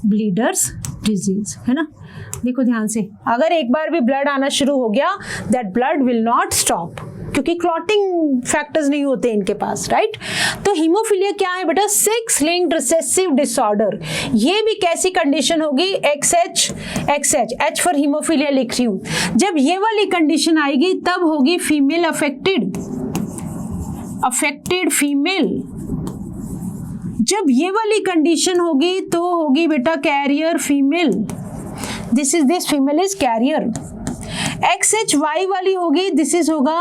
ब्लीडर्स डिजीज, है ना? देखो ध्यान से, अगर एक बार भी ब्लड आना शुरू हो गया that blood will not stop, क्योंकि क्लॉटिंग फैक्टर्स नहीं होते इनके पास, राइट? तो हीमोफीलिया क्या है बेटा? Sex linked recessive disorder. ये भी कैसी कंडीशन होगी? XH, H फॉर हीमोफीलिया लिख रही हूं। जब ये वाली कंडीशन आएगी तब होगी फीमेल अफेक्टेड, अफेक्टेड फीमेल। जब ये वाली कंडीशन होगी तो होगी बेटा carrier female, this female is carrier. XHY वाली होगी, दिस इज होगा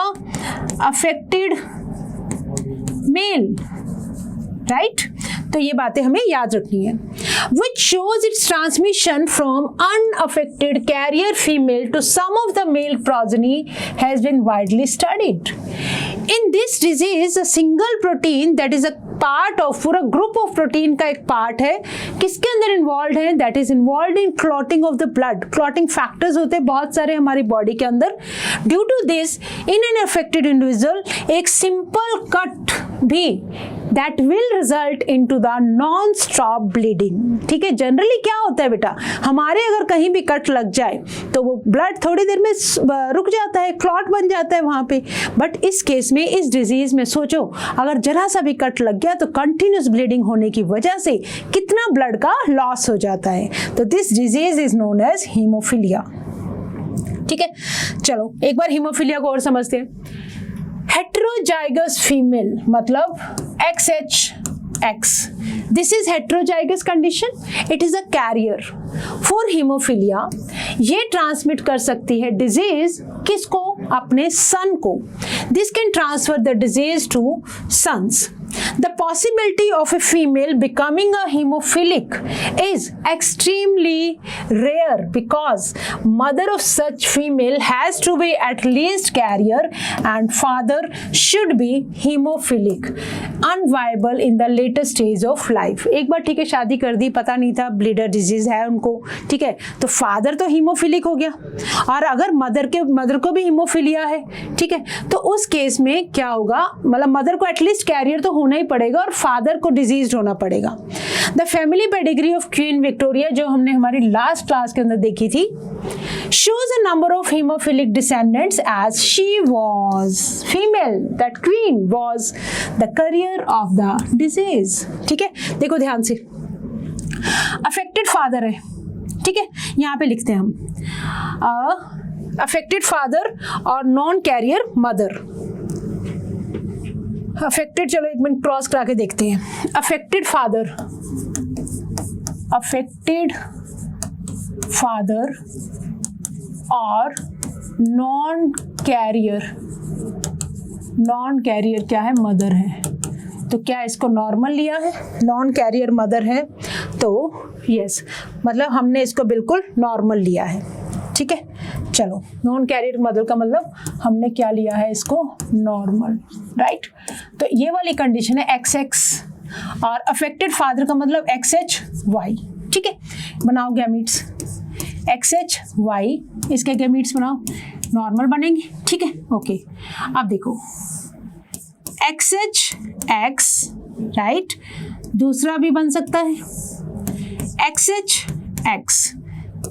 अफेक्टेड मेल, राइट? तो ये बातें हमें याद रखनी है। Which shows its transmission from unaffected carrier female to some of the male progeny has been widely studied. In this disease, a single protein that is a part of, पूरा group of protein का एक part है, किसके अंदर involved है? That is involved in clotting of the blood. Clotting factors होते हैं बहुत सारे हमारी body के अंदर. Due to this, in an affected individual, एक simple cut भी that will result into the non-stop bleeding. ठीक है, जनरली क्या होता है बेटा, हमारे अगर कहीं भी कट लग जाए तो वो ब्लड थोड़ी देर में रुक जाता है, क्लॉट बन जाता है वहां पे, बट इस केस में, इस डिजीज में सोचो अगर जरा सा भी कट लग गया तो कंटिन्यूस ब्लीडिंग होने की वजह से कितना ब्लड का लॉस हो जाता है। तो this disease is known as haemophilia. ठीक है, चलो एक बार हीमोफीलिया को और समझते हैं। हेटेरोजाइगस फीमेल मतलब XHX, this is heterozygous condition, it is a carrier for haemophilia. ये ट्रांसमिट कर सकती है डिजीज किसको? अपने सन को। This can transfer the disease to sons. The possibility of a female becoming a hemophilic is extremely rare because mother of such female has to be at least carrier and father should be hemophilic, unviable in the later stage of life. एक बार ठीक है शादी कर दी, पता नहीं था bleeder disease है उनको, ठीक है, तो फादर तो हीमोफिलिक हो गया, और अगर मदर को भी हीमोफिलिया है, ठीक है, तो उस केस में क्या होगा, मतलब मदर को एटलीस्ट कैरियर तो होना ही पड़ेगा और फादर को डिजीज होना पड़ेगा। The family pedigree of queen Victoria जो हमने हमारी लास्ट क्लास के अंदर देखी थी, shows a number of hemophilic descendants as she was female, that queen was the carrier of the disease। ठीक है, देखो ध्यान से, अफेक्टेड फादर है, ठीक है, यहाँ पे लिखते हैं हम अफेक्टेड फादर और नॉन कैरियर मदर। अफेक्टेड, चलो एक मिनट क्रॉस करा के देखते हैं। अफेक्टेड फादर और नॉन कैरियर क्या है? मदर है। तो क्या इसको नॉर्मल लिया है? नॉन कैरियर मदर है तो यस, मतलब हमने इसको बिल्कुल नॉर्मल लिया है। ठीक है, चलो नॉन कैरियर मदर का मतलब हमने क्या लिया है? इसको नॉर्मल, राइट। तो ये वाली कंडीशन है XX, और अफेक्टेड फादर का मतलब XHY। ठीक है, बनाओ गैमीट्स XHY, इसके गैमीट्स बनाओ, नॉर्मल बनेंगे। ठीक है, ओके, अब देखो XHX, राइट, दूसरा भी बन सकता है XHX,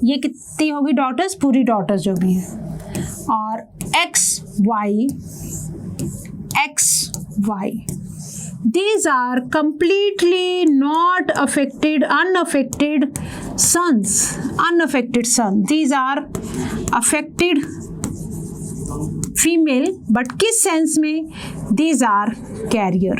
ये कितनी होगी डॉटर्स? पूरी डॉटर्स जो भी हैं, और XY, these are completely not unaffected son, these are affected female, but किस सेंस में? these are carrier।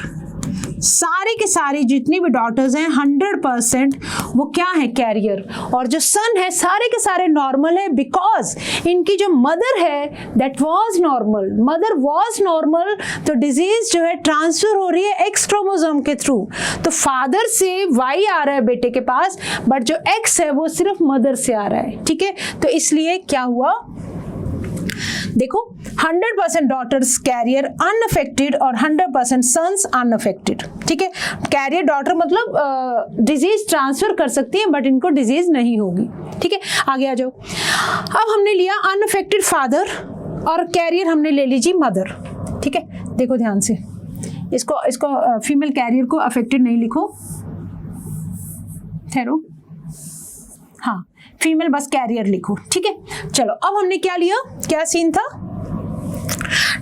सारे के सारे जितनी भी डॉटर्स हैं 100% वो क्या है? कैरियर। और जो सन है सारे के सारे नॉर्मल है, बिकॉज इनकी जो मदर है that was normal, mother was normal. तो डिजीज जो है ट्रांसफर हो रही है एक्स क्रोमोसोम के थ्रू। तो फादर से वाई आ रहा है बेटे के पास, बट जो एक्स है वो सिर्फ मदर से आ रहा है। ठीक है, तो इसलिए क्या हुआ, देखो 100% डॉटर्स कैरियर अनअफेक्टेड और 100% सन्स अनअफेक्टेड। ठीक है, कैरियर डॉटर मतलब डिजीज ट्रांसफर कर सकती है बट इनको डिजीज नहीं होगी। ठीक है, आगे आ जाओ। अब हमने लिया अनअफेक्टेड फादर और कैरियर हमने ले लीजिए मदर। ठीक है, देखो ध्यान से, इसको फीमेल कैरियर को अफेक्टेड नहीं लिखो, ठहरो, हाँ फीमेल बस कैरियर लिखो। ठीक है, चलो अब हमने क्या लिया, क्या सीन था?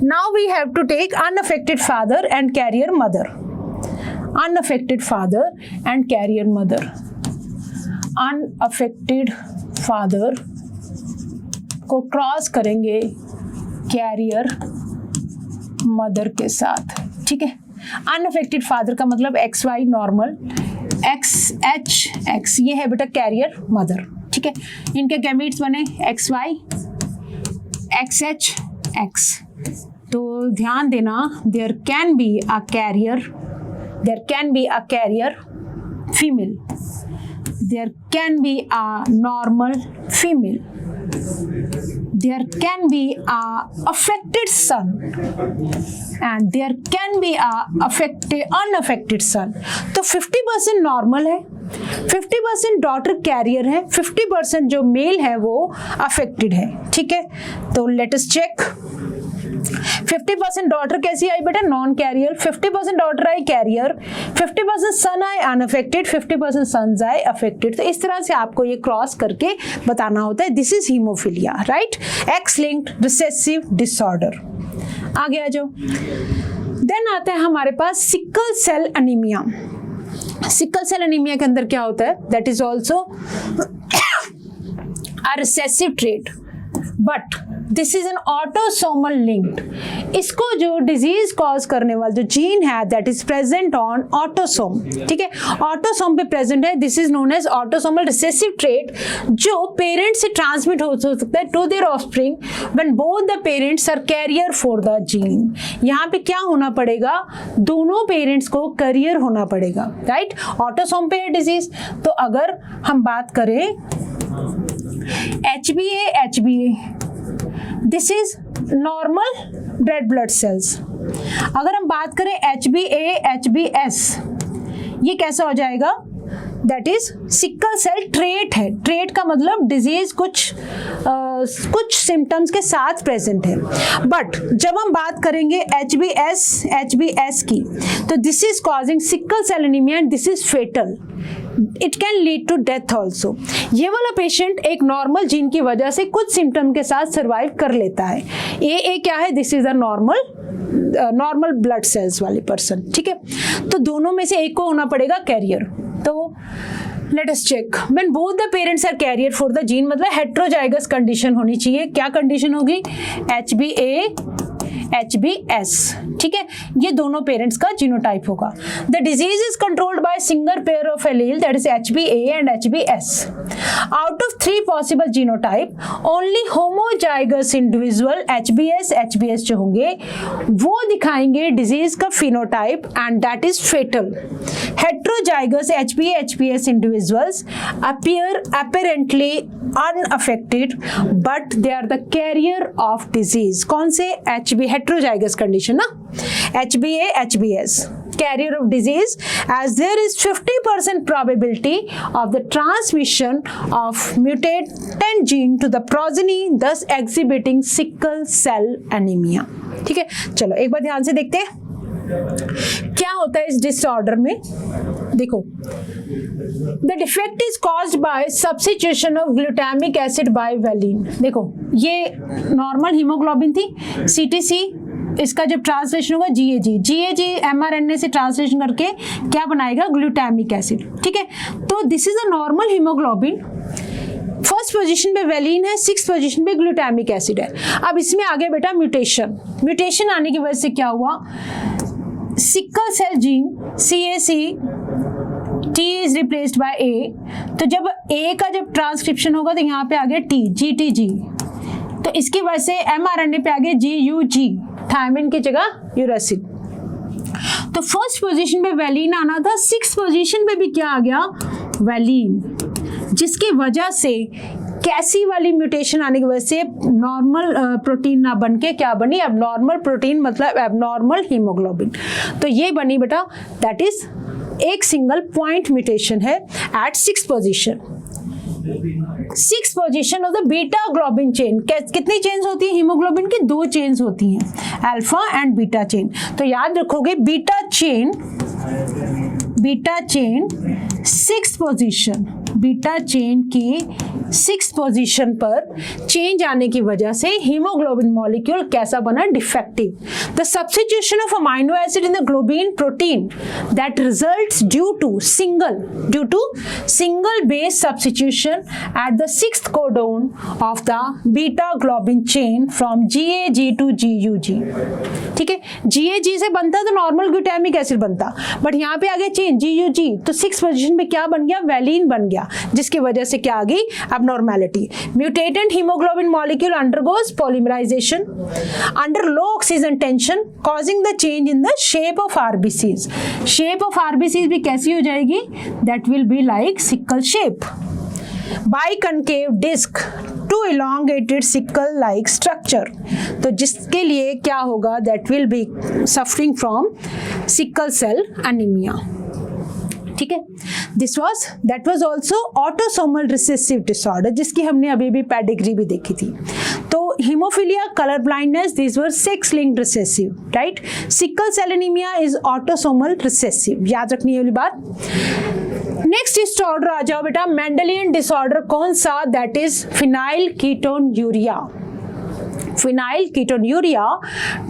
Now we have to take unaffected father and carrier mother. Unaffected father and carrier mother, unaffected father को क्रॉस करेंगे कैरियर मदर के साथ। ठीक है, अनअफेक्टेड फादर का मतलब XY नॉर्मल, XHX ये है बेटा कैरियर मदर। ठीक है, इनके गैमीट्स बने XY XHX। तो ध्यान देना, there can be a carrier female. There can be a normal female. There can be a affected son and there can be a unaffected son. तो 50% नॉर्मल है, 50% daughter career है, 50% जो mail है वो affected है. ठीक है, तो लेट अस चेक. 50% डॉटर कैसी आई बेटा? Non carrier. 50% डॉटर आई कैरियर, 50% सन आए अनअफेक्टेड, 50% सन्स आए अफेक्टेड. तो इस तरह से आपको ये क्रॉस करके बताना होता है. This is haemophilia, right? X linked recessive disorder. आगे आ जाओ. देन आता है हमारे पास sickle cell anaemia. Sickle cell anaemia के अंदर क्या होता है? That is also a recessive trait, but this is an autosomal linked. इसको जो डिजीज कॉज करने वाला जो जीन है that is present on autosome. ठीक है, ऑटोसोम पे प्रेजेंट है. This is known as autosomal recessive trait, जो पेरेंट से ट्रांसमिट हो सकता है to their offspring when both the parents are carrier for the gene. यहाँ पे क्या होना पड़ेगा? दोनों पेरेंट्स को कैरियर होना पड़ेगा, राइट? ऑटोसोम पे है डिजीज. तो अगर हम बात करें HbA, this is normal red blood cells. अगर हम बात करें HbA, HbS, ये कैसा हो जाएगा? That is sickle cell trait है. ट्रेट का मतलब डिजीज कुछ सिम्टम्स के साथ प्रेजेंट है. बट जब हम बात करेंगे HbS की, तो this is causing sickle cell anaemia and this is fatal. It can lead to death also. ये वाला पेशेंट एक नॉर्मल जीन की वजह से कुछ सिम्टम के साथ सर्वाइव कर लेता है. ए क्या है? This is a normal blood cells वाली पर्सन. ठीक है, तो दोनों में से एक को होना पड़ेगा कैरियर. तो let us check. When both the parents are carrier for the gene, मतलब हेट्रोजाइगस कंडीशन होनी चाहिए. क्या कंडीशन होगी? HbA, HbS. ठीक है, ये दोनों पेरेंट्स का जीनोटाइप होगा. The disease is controlled by single pair of allele that is HbA and HbS. Out of 3 possible genotype, only homozygous individual HbS जो होंगे वो दिखाएंगे डिजीज का phenotype and that is fatal. Heterozygous HbA, HbS individuals appear apparently unaffected but they are the carrier of disease. कौन से? Heterozygous condition ना, HbA, HbS carrier of disease, as there is 50% probability of the transmission of mutant gene to the progeny, thus exhibiting sickle cell anemia. ठीक है, चलो एक बार ध्यान से देखते हैं क्या होता है इस डिसऑर्डर में. देखो, the defect is caused by substitution of glutamic acid by valine. देखो, ये नॉर्मल हीमोग्लोबिन थी, CTC, इसका जब ट्रांसलेशन होगा GAG mRNA से ट्रांसलेशन करके क्या बनाएगा? Glutamic acid. ठीक है, तो this is a normal haemoglobin. First position पे वेलिन है, 6th पोजीशन पे ग्लूटामिक एसिड है. अब इसमें आ गया बेटा म्यूटेशन आने की वजह से क्या हुआ? Sickle cell gene CAC T is replaced by A. तो जब A का जब ट्रांसक्रिप्शन होगा तो यहाँ पे आ गया T, GTG. तो इसकी वजह से mRNA पे आ गया GUG, थायमिन की जगह यूरासिल. तो फर्स्ट पोजीशन पे वेलिन आना था, 6th पोजीशन पे भी क्या आ गया? वेलिन, जिसकी वजह से कैसी वाली म्यूटेशन आने की वजह से नॉर्मल प्रोटीन ना बन के क्या बनी? एबनॉर्मल प्रोटीन, मतलब एबनॉर्मल हीमोग्लोबिन. तो ये बनी बेटा, दैट इज एक सिंगल पॉइंट म्यूटेशन है at 6th position. 6th position of the beta globin chain. कितनी चेन्स होती है हीमोग्लोबिन की? 2 चेन्स होती हैं, अल्फा एंड बीटा चेन. तो याद रखोगे beta chain 6th position, beta chain की 6th पोजीशन पर चेंज आने की वजह से हीमोग्लोबिन मॉलिक्यूल कैसा बना? Defective. The substitution of amino acid in the globin protein that results due to single base substitution at the 6th codon of the beta globin chain from GAG to GUG. ठीक है, GAG से बनता तो normal glutamic acid बनता, but यहाँ पे आ गया change GUG, तो 6th पोजीशन पे क्या बन गया? वेलिन बन गया. हीमोफीलिया, जिसकी वजह से क्या आ गई, abnormality. Mutated hemoglobin molecule undergoes polymerization under low oxygen tension, causing the change in the shape of RBCs. Shape of RBCs भी कैसी हो जाएगी, that will be like sickle shape. Biconcave disc to elongated sickle like structure. तो जिसके लिए क्या होगा, that will be suffering from sickle cell anemia. ठीक है, that was also autosomal recessive disorder, जिसकी हमने अभी भी पेडिग्री भी देखी थी. तो haemophilia, colour blindness, these were sex linked recessive, right? Sickle cell anemia is autosomal recessive. याद रखनी है वाली बात. नेक्स्ट डिसऑर्डर आ जाओ बेटा, मेंडेलियन डिसऑर्डर कौन सा, that is phenyl ketonuria. Phenylketonuria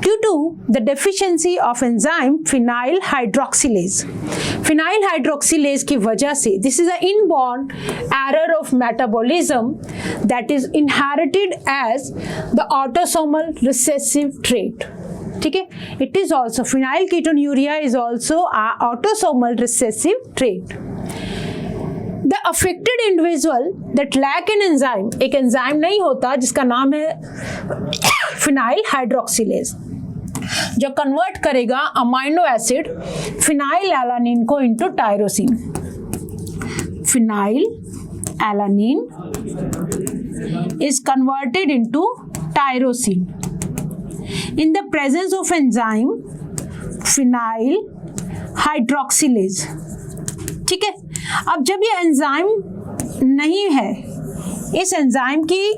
due to the deficiency of enzyme phenyl hydroxylase. Phenyl hydroxylase की वजह से, this is an inborn error of metabolism that is inherited as the autosomal recessive trait. ठीक है, it is also phenylketonuria is also a autosomal recessive trait. The affected individual that lack an enzyme, एक enzyme नहीं होता जिसका नाम है phenyl hydroxylase, जो convert करेगा अमाइनो एसिड फिनाइल एलानिन को into tyrosine. Phenyl alanine is converted into tyrosine in the presence of enzyme phenyl hydroxylase. ठीक है, अब जब ये एंजाइम नहीं है, इस एंजाइम की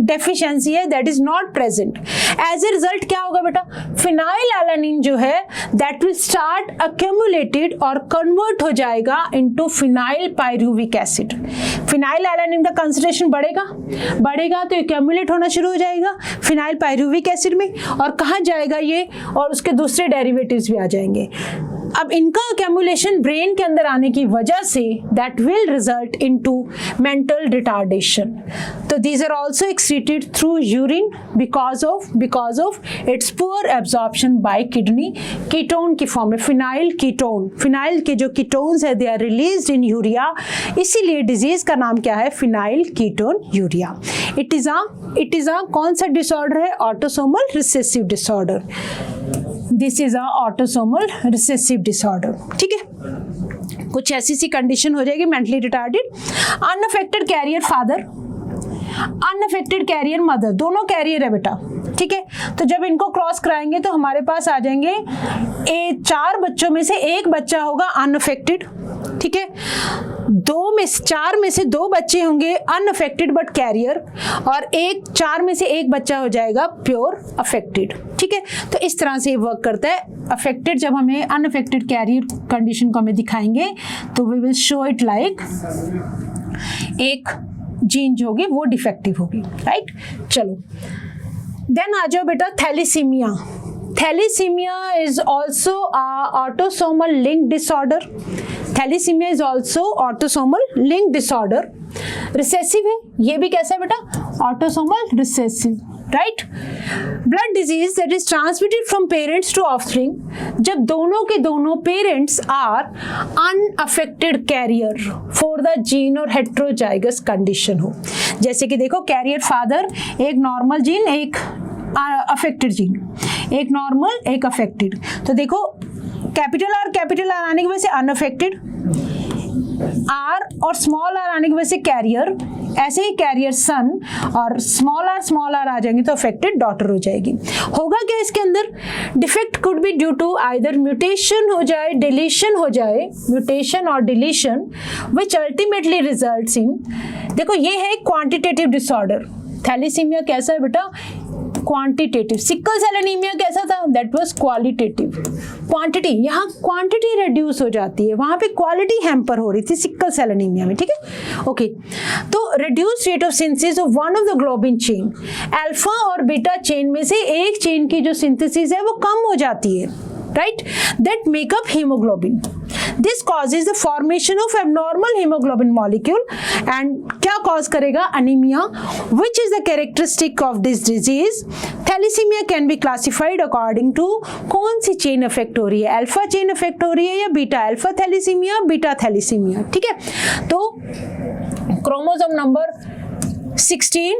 डेफिशिएंसी है, that is not present, as a result क्या होगा बेटा, फिनाइल एलानिन जो है दैट विल स्टार्ट अक्यूमुलेटेड और कन्वर्ट हो जाएगा into phenyl pyruvic acid. Phenyl alanine का कंसंट्रेशन बढ़ेगा तो एक्यूमुलेट होना शुरू हो जाएगा फिनाइल पायरुविक एसिड में, और कहाँ जाएगा ये, और उसके दूसरे डेरिवेटिव्स भी आ जाएंगे. अब इनका accumulation ब्रेन के अंदर आने की वजह से that will result into mental retardation. तो these are also excreted through urine because of its poor absorption by kidney. Ketone की फॉर्म में फिनाइल कीटोन, फिनाइल के जो कीटोन्स है they are released in urea, इसीलिए डिजीज का नाम क्या है, phenyl ketone urea. It is a कौन सा डिसऑर्डर है, autosomal recessive disorder. This is a autosomal recessive disorder. ठीक है, कुछ ऐसी सी कंडीशन हो जाएगी, mentally retarded, unaffected carrier father, unaffected carrier mother, दोनों कैरियर है बेटा. ठीक है, तो जब इनको क्रॉस कराएंगे तो हमारे पास आ जाएंगे 4 बच्चों में से एक बच्चा होगा अनअफेक्टेड. ठीक है, 4 में से 2 बच्चे होंगे अनअफेक्टेड बट कैरियर, और 4 में से एक बच्चा हो जाएगा प्योर अफेक्टेड. ठीक है, तो इस तरह से ये वर्क करता है. अफेक्टेड जब हमें अनअफेक्टेड कैरियर कंडीशन को हमें दिखाएंगे तो we will show it like एक जीन जो होगी वो डिफेक्टिव होगी. राइट, चलो देन आ जाओ बेटा thalassemia. Thalassemia is also a autosomal linked disorder. Thalassemia is also autosomal linked disorder. Recessive है, ये भी कैसा है बेटा, autosomal recessive. Right? Blood disease that is transmitted from parents to offspring. जब दोनों के दोनों parents are unaffected carrier for the gene और heterozygous condition हो. जैसे कि देखो कैरियर फादर, एक नॉर्मल जीन, एक अफेक्टेड जीन, एक नॉर्मल एक अफेक्टेड. तो देखो कैपिटल आर आने की वजह से अनअफेक्टेड, आर और स्मॉल आर आने की वजह से कैरियर, ऐसे ही कैरियर सन, और स्मॉल आर आ जाएंगे तो अफेक्टेड डॉटर हो जाएगी. होगा क्या इसके अंदर, defect could be due to either mutation हो जाए, डिलीशन हो जाए, म्यूटेशन और deletion which ultimately results in, देखो ये है क्वांटिटेटिव डिसऑर्डर. थैलीसीमिया कैसा है बेटा, क्वांटिटेटिव. सिकल सेल एनीमिया कैसा था, दैट वाज क्वालिटेटिव. क्वांटिटी, यहाँ क्वांटिटी रिड्यूस हो जाती है, वहां पे क्वालिटी हैम्पर हो रही थी सिकल सेल एनीमिया में. ठीक है, ओके. तो reduce rate of synthesis of one of the globin chain, alpha और बीटा चेन में से एक चेन की जो सिंथेसिस है वो कम हो जाती है. Right, that make up haemoglobin. This causes the formation of abnormal haemoglobin molecule and क्या कॉज करेगा, anaemia, which is the characteristic of this disease. Thalassaemia can be classified according to कौन सी चेन इफेक्ट हो रही है, अल्फा चेन इफेक्ट हो रही है या beta, alpha thalassaemia, beta thalassaemia, ठीक है। तो क्रोमोसोम नंबर 16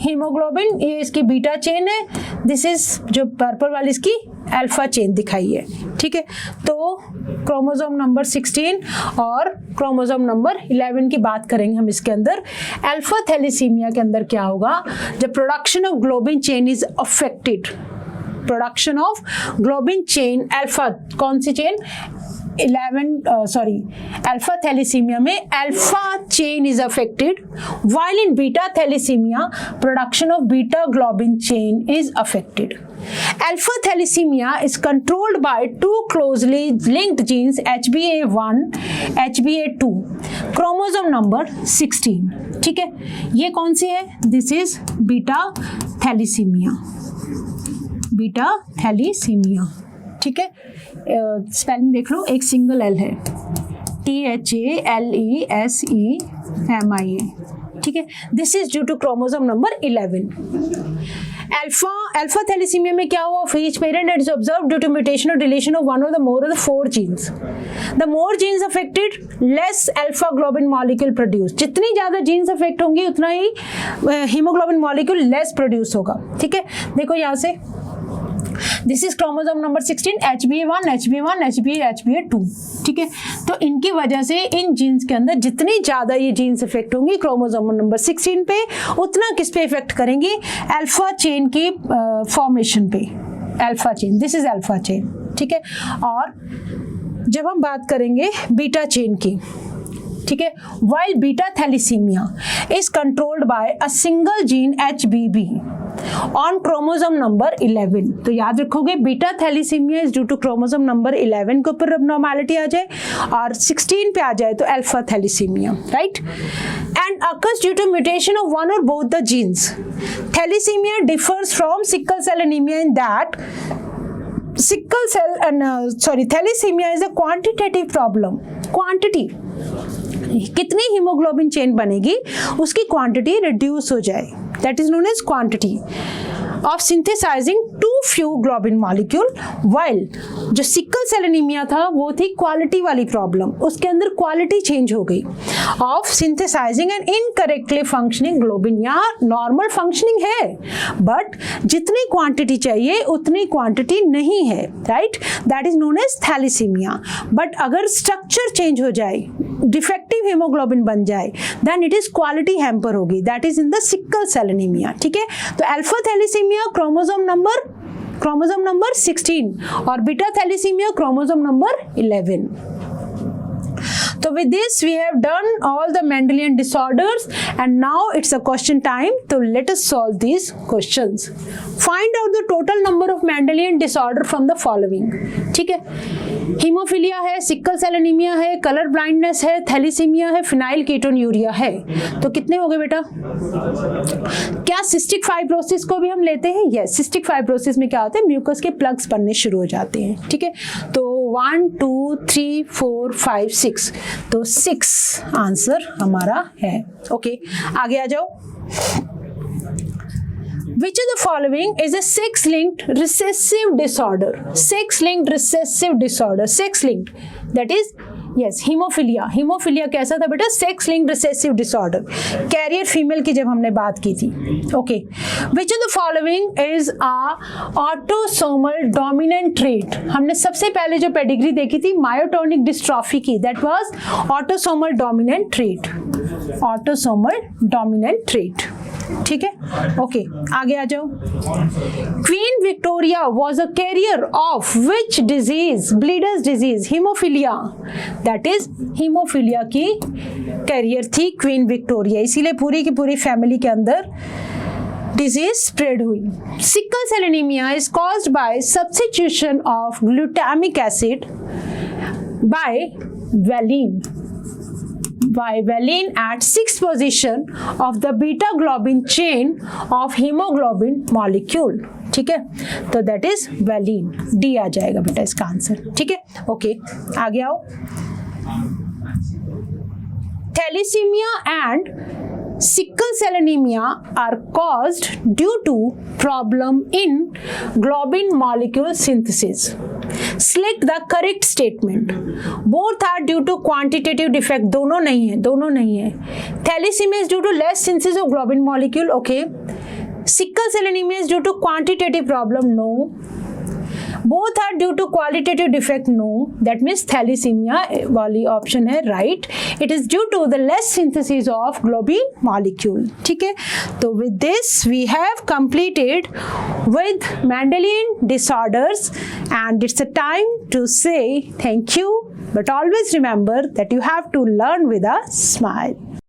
हीमोग्लोबिन, ये इसकी बीटा चेन है, दिस इज जो पर्पल वाली इसकी अल्फा चेन दिखाई है, ठीक है। तो क्रोमोसोम नंबर 16 और क्रोमोसोम नंबर 11 की बात करेंगे हम इसके अंदर। अल्फा थैलेसीमिया के अंदर क्या होगा, जब production of globin chain is affected, production of globin chain alpha, कौन सी चेन, अल्फा थैलेसीमिया में alpha chain is affected, while in beta thalassemia production of beta globin chain is affected. Alpha thalassemia is controlled by two closely linked genes HBA1, HBA2, chromosome number 16, ठीक है। ये कौन सी है, this is beta thalassaemia, beta thalassaemia, ठीक है। Spelling देख लो, एक सिंगल एल है, THALESEMIA, ठीक है। This is due to chromosome number 11। Alpha thalassaemia में क्या हुआ, for each parent that is observed due to mutation or deletion of one or the more of the 4 genes. The more genes affected, less alpha globin molecule produced. जितनी ज्यादा jeans affect होंगी उतना ही haemoglobin molecule less produce होगा, ठीक है। देखो यहाँ से, this is chromosome number 16, HBA1, HBA1, HBA2, ठीक है। तो इनकी वजह से इन जीन्स के अंदर जितनी ज्यादा ये जीन्स इफेक्ट होंगी क्रोमोसोम नंबर 16 पे, उतना किस पे इफेक्ट करेंगी, अल्फा चेन की फॉर्मेशन पे, alpha chain, this is alpha chain, ठीक है। और जब हम बात करेंगे बीटा चेन की, ठीक है, while beta thalassemia is controlled by a single gene HBB on chromosome number 11, तो याद रखोगे beta thalassaemia is due to chromosome number 11 के ऊपर abnormality आ जाए और 16 पे आ जाए तो alpha thalassaemia, right, and occurs due to mutation of one or both the genes. Thalassemia differs from sickle cell anemia in that thalassemia is a quantitative problem. Quantity, कितनी haemoglobin chain बनेगी उसकी quantity reduce हो जाए, that is known as quantity of synthesising too few globin molecule. While जो sickle cell anaemia था वो थी quality वाली प्रॉब्लम, उसके अंदर क्वालिटी चेंज हो गई of synthesising and incorrectly functioning globin. यहाँ नॉर्मल फंक्शनिंग है बट जितनी क्वांटिटी चाहिए उतनी क्वांटिटी नहीं है, right, that is known as thalassaemia. But अगर स्ट्रक्चर चेंज हो जाए, डिफेक्टिव हीमोग्लोबिन बन जाए, then it is quality hamper होगी, that is in the sickle cell anaemia, ठीक है। तो अल्फा थैलेसीमिया क्रोमोसोम नंबर 16 और beta thalassaemia chromosome number 11। So with this we have done all the Mendelian disorders and now it's a question time. So let us solve these questions. Find out the total number of Mendelian disorder from the following. ठीक है, haemophilia है, sickle cell anaemia है, colour blindness है, thalassaemia है, phenyl ketonuria है। तो कितने हो गए बेटा? क्या सिस्टिक फाइब्रोसिस को भी हम लेते हैं? यस, सिस्टिक फाइब्रोसिस में क्या होता है, म्यूकस के प्लग्स बनने शुरू हो जाते हैं, ठीक है। तो 1 2 3 4 5 6, तो 6 आंसर हमारा है। ओके, आगे आ जाओ। Which of the following is a sex-linked recessive disorder? Sex-linked recessive disorder. Sex-linked, that is, yes, haemophilia. Haemophilia कैसा था बेटा? Sex-linked recessive disorder, carrier female की जब हमने बात की थी। Okay, which of the following is a autosomal dominant trait? हमने सबसे पहले जो पेडिग्री देखी थी मायोटोनिक डिस्ट्रॉफी की, that was autosomal dominant trait, autosomal dominant trait, ठीक है। ओके, आगे आ जाओ। Queen Victoria was a carrier of which disease? Bleeders disease, haemophilia, that is haemophilia की कैरियर थी क्वीन विक्टोरिया, इसीलिए पूरी की पूरी फैमिली के अंदर डिजीज स्प्रेड हुई। Sickle cell anaemia is caused by substitution of glutamic acid by valine, by valine at 6th position of the beta globin chain of hemoglobin molecule, ठीक है। तो that is valine, D आ जाएगा बेटा इसका answer, ठीक है। Okay, आगे आओ। Thalassemia and sickle cell anemia are caused due to problem in globin molecule synthesis. Select the correct statement. Both are due to quantitative defect. दोनों नहीं है. Thalassemia is due to less synthesis of globin molecule. Okay. Sickle cell anemia is due to quantitative problem. No. Both are due to qualitative defect. No. That means thalassemia वाली option है right. It is due to the less synthesis of globin molecule. ठीक है. तो with this we have completed with Mendelian disorders, and it's a time to say thank you. But always remember that you have to learn with a smile.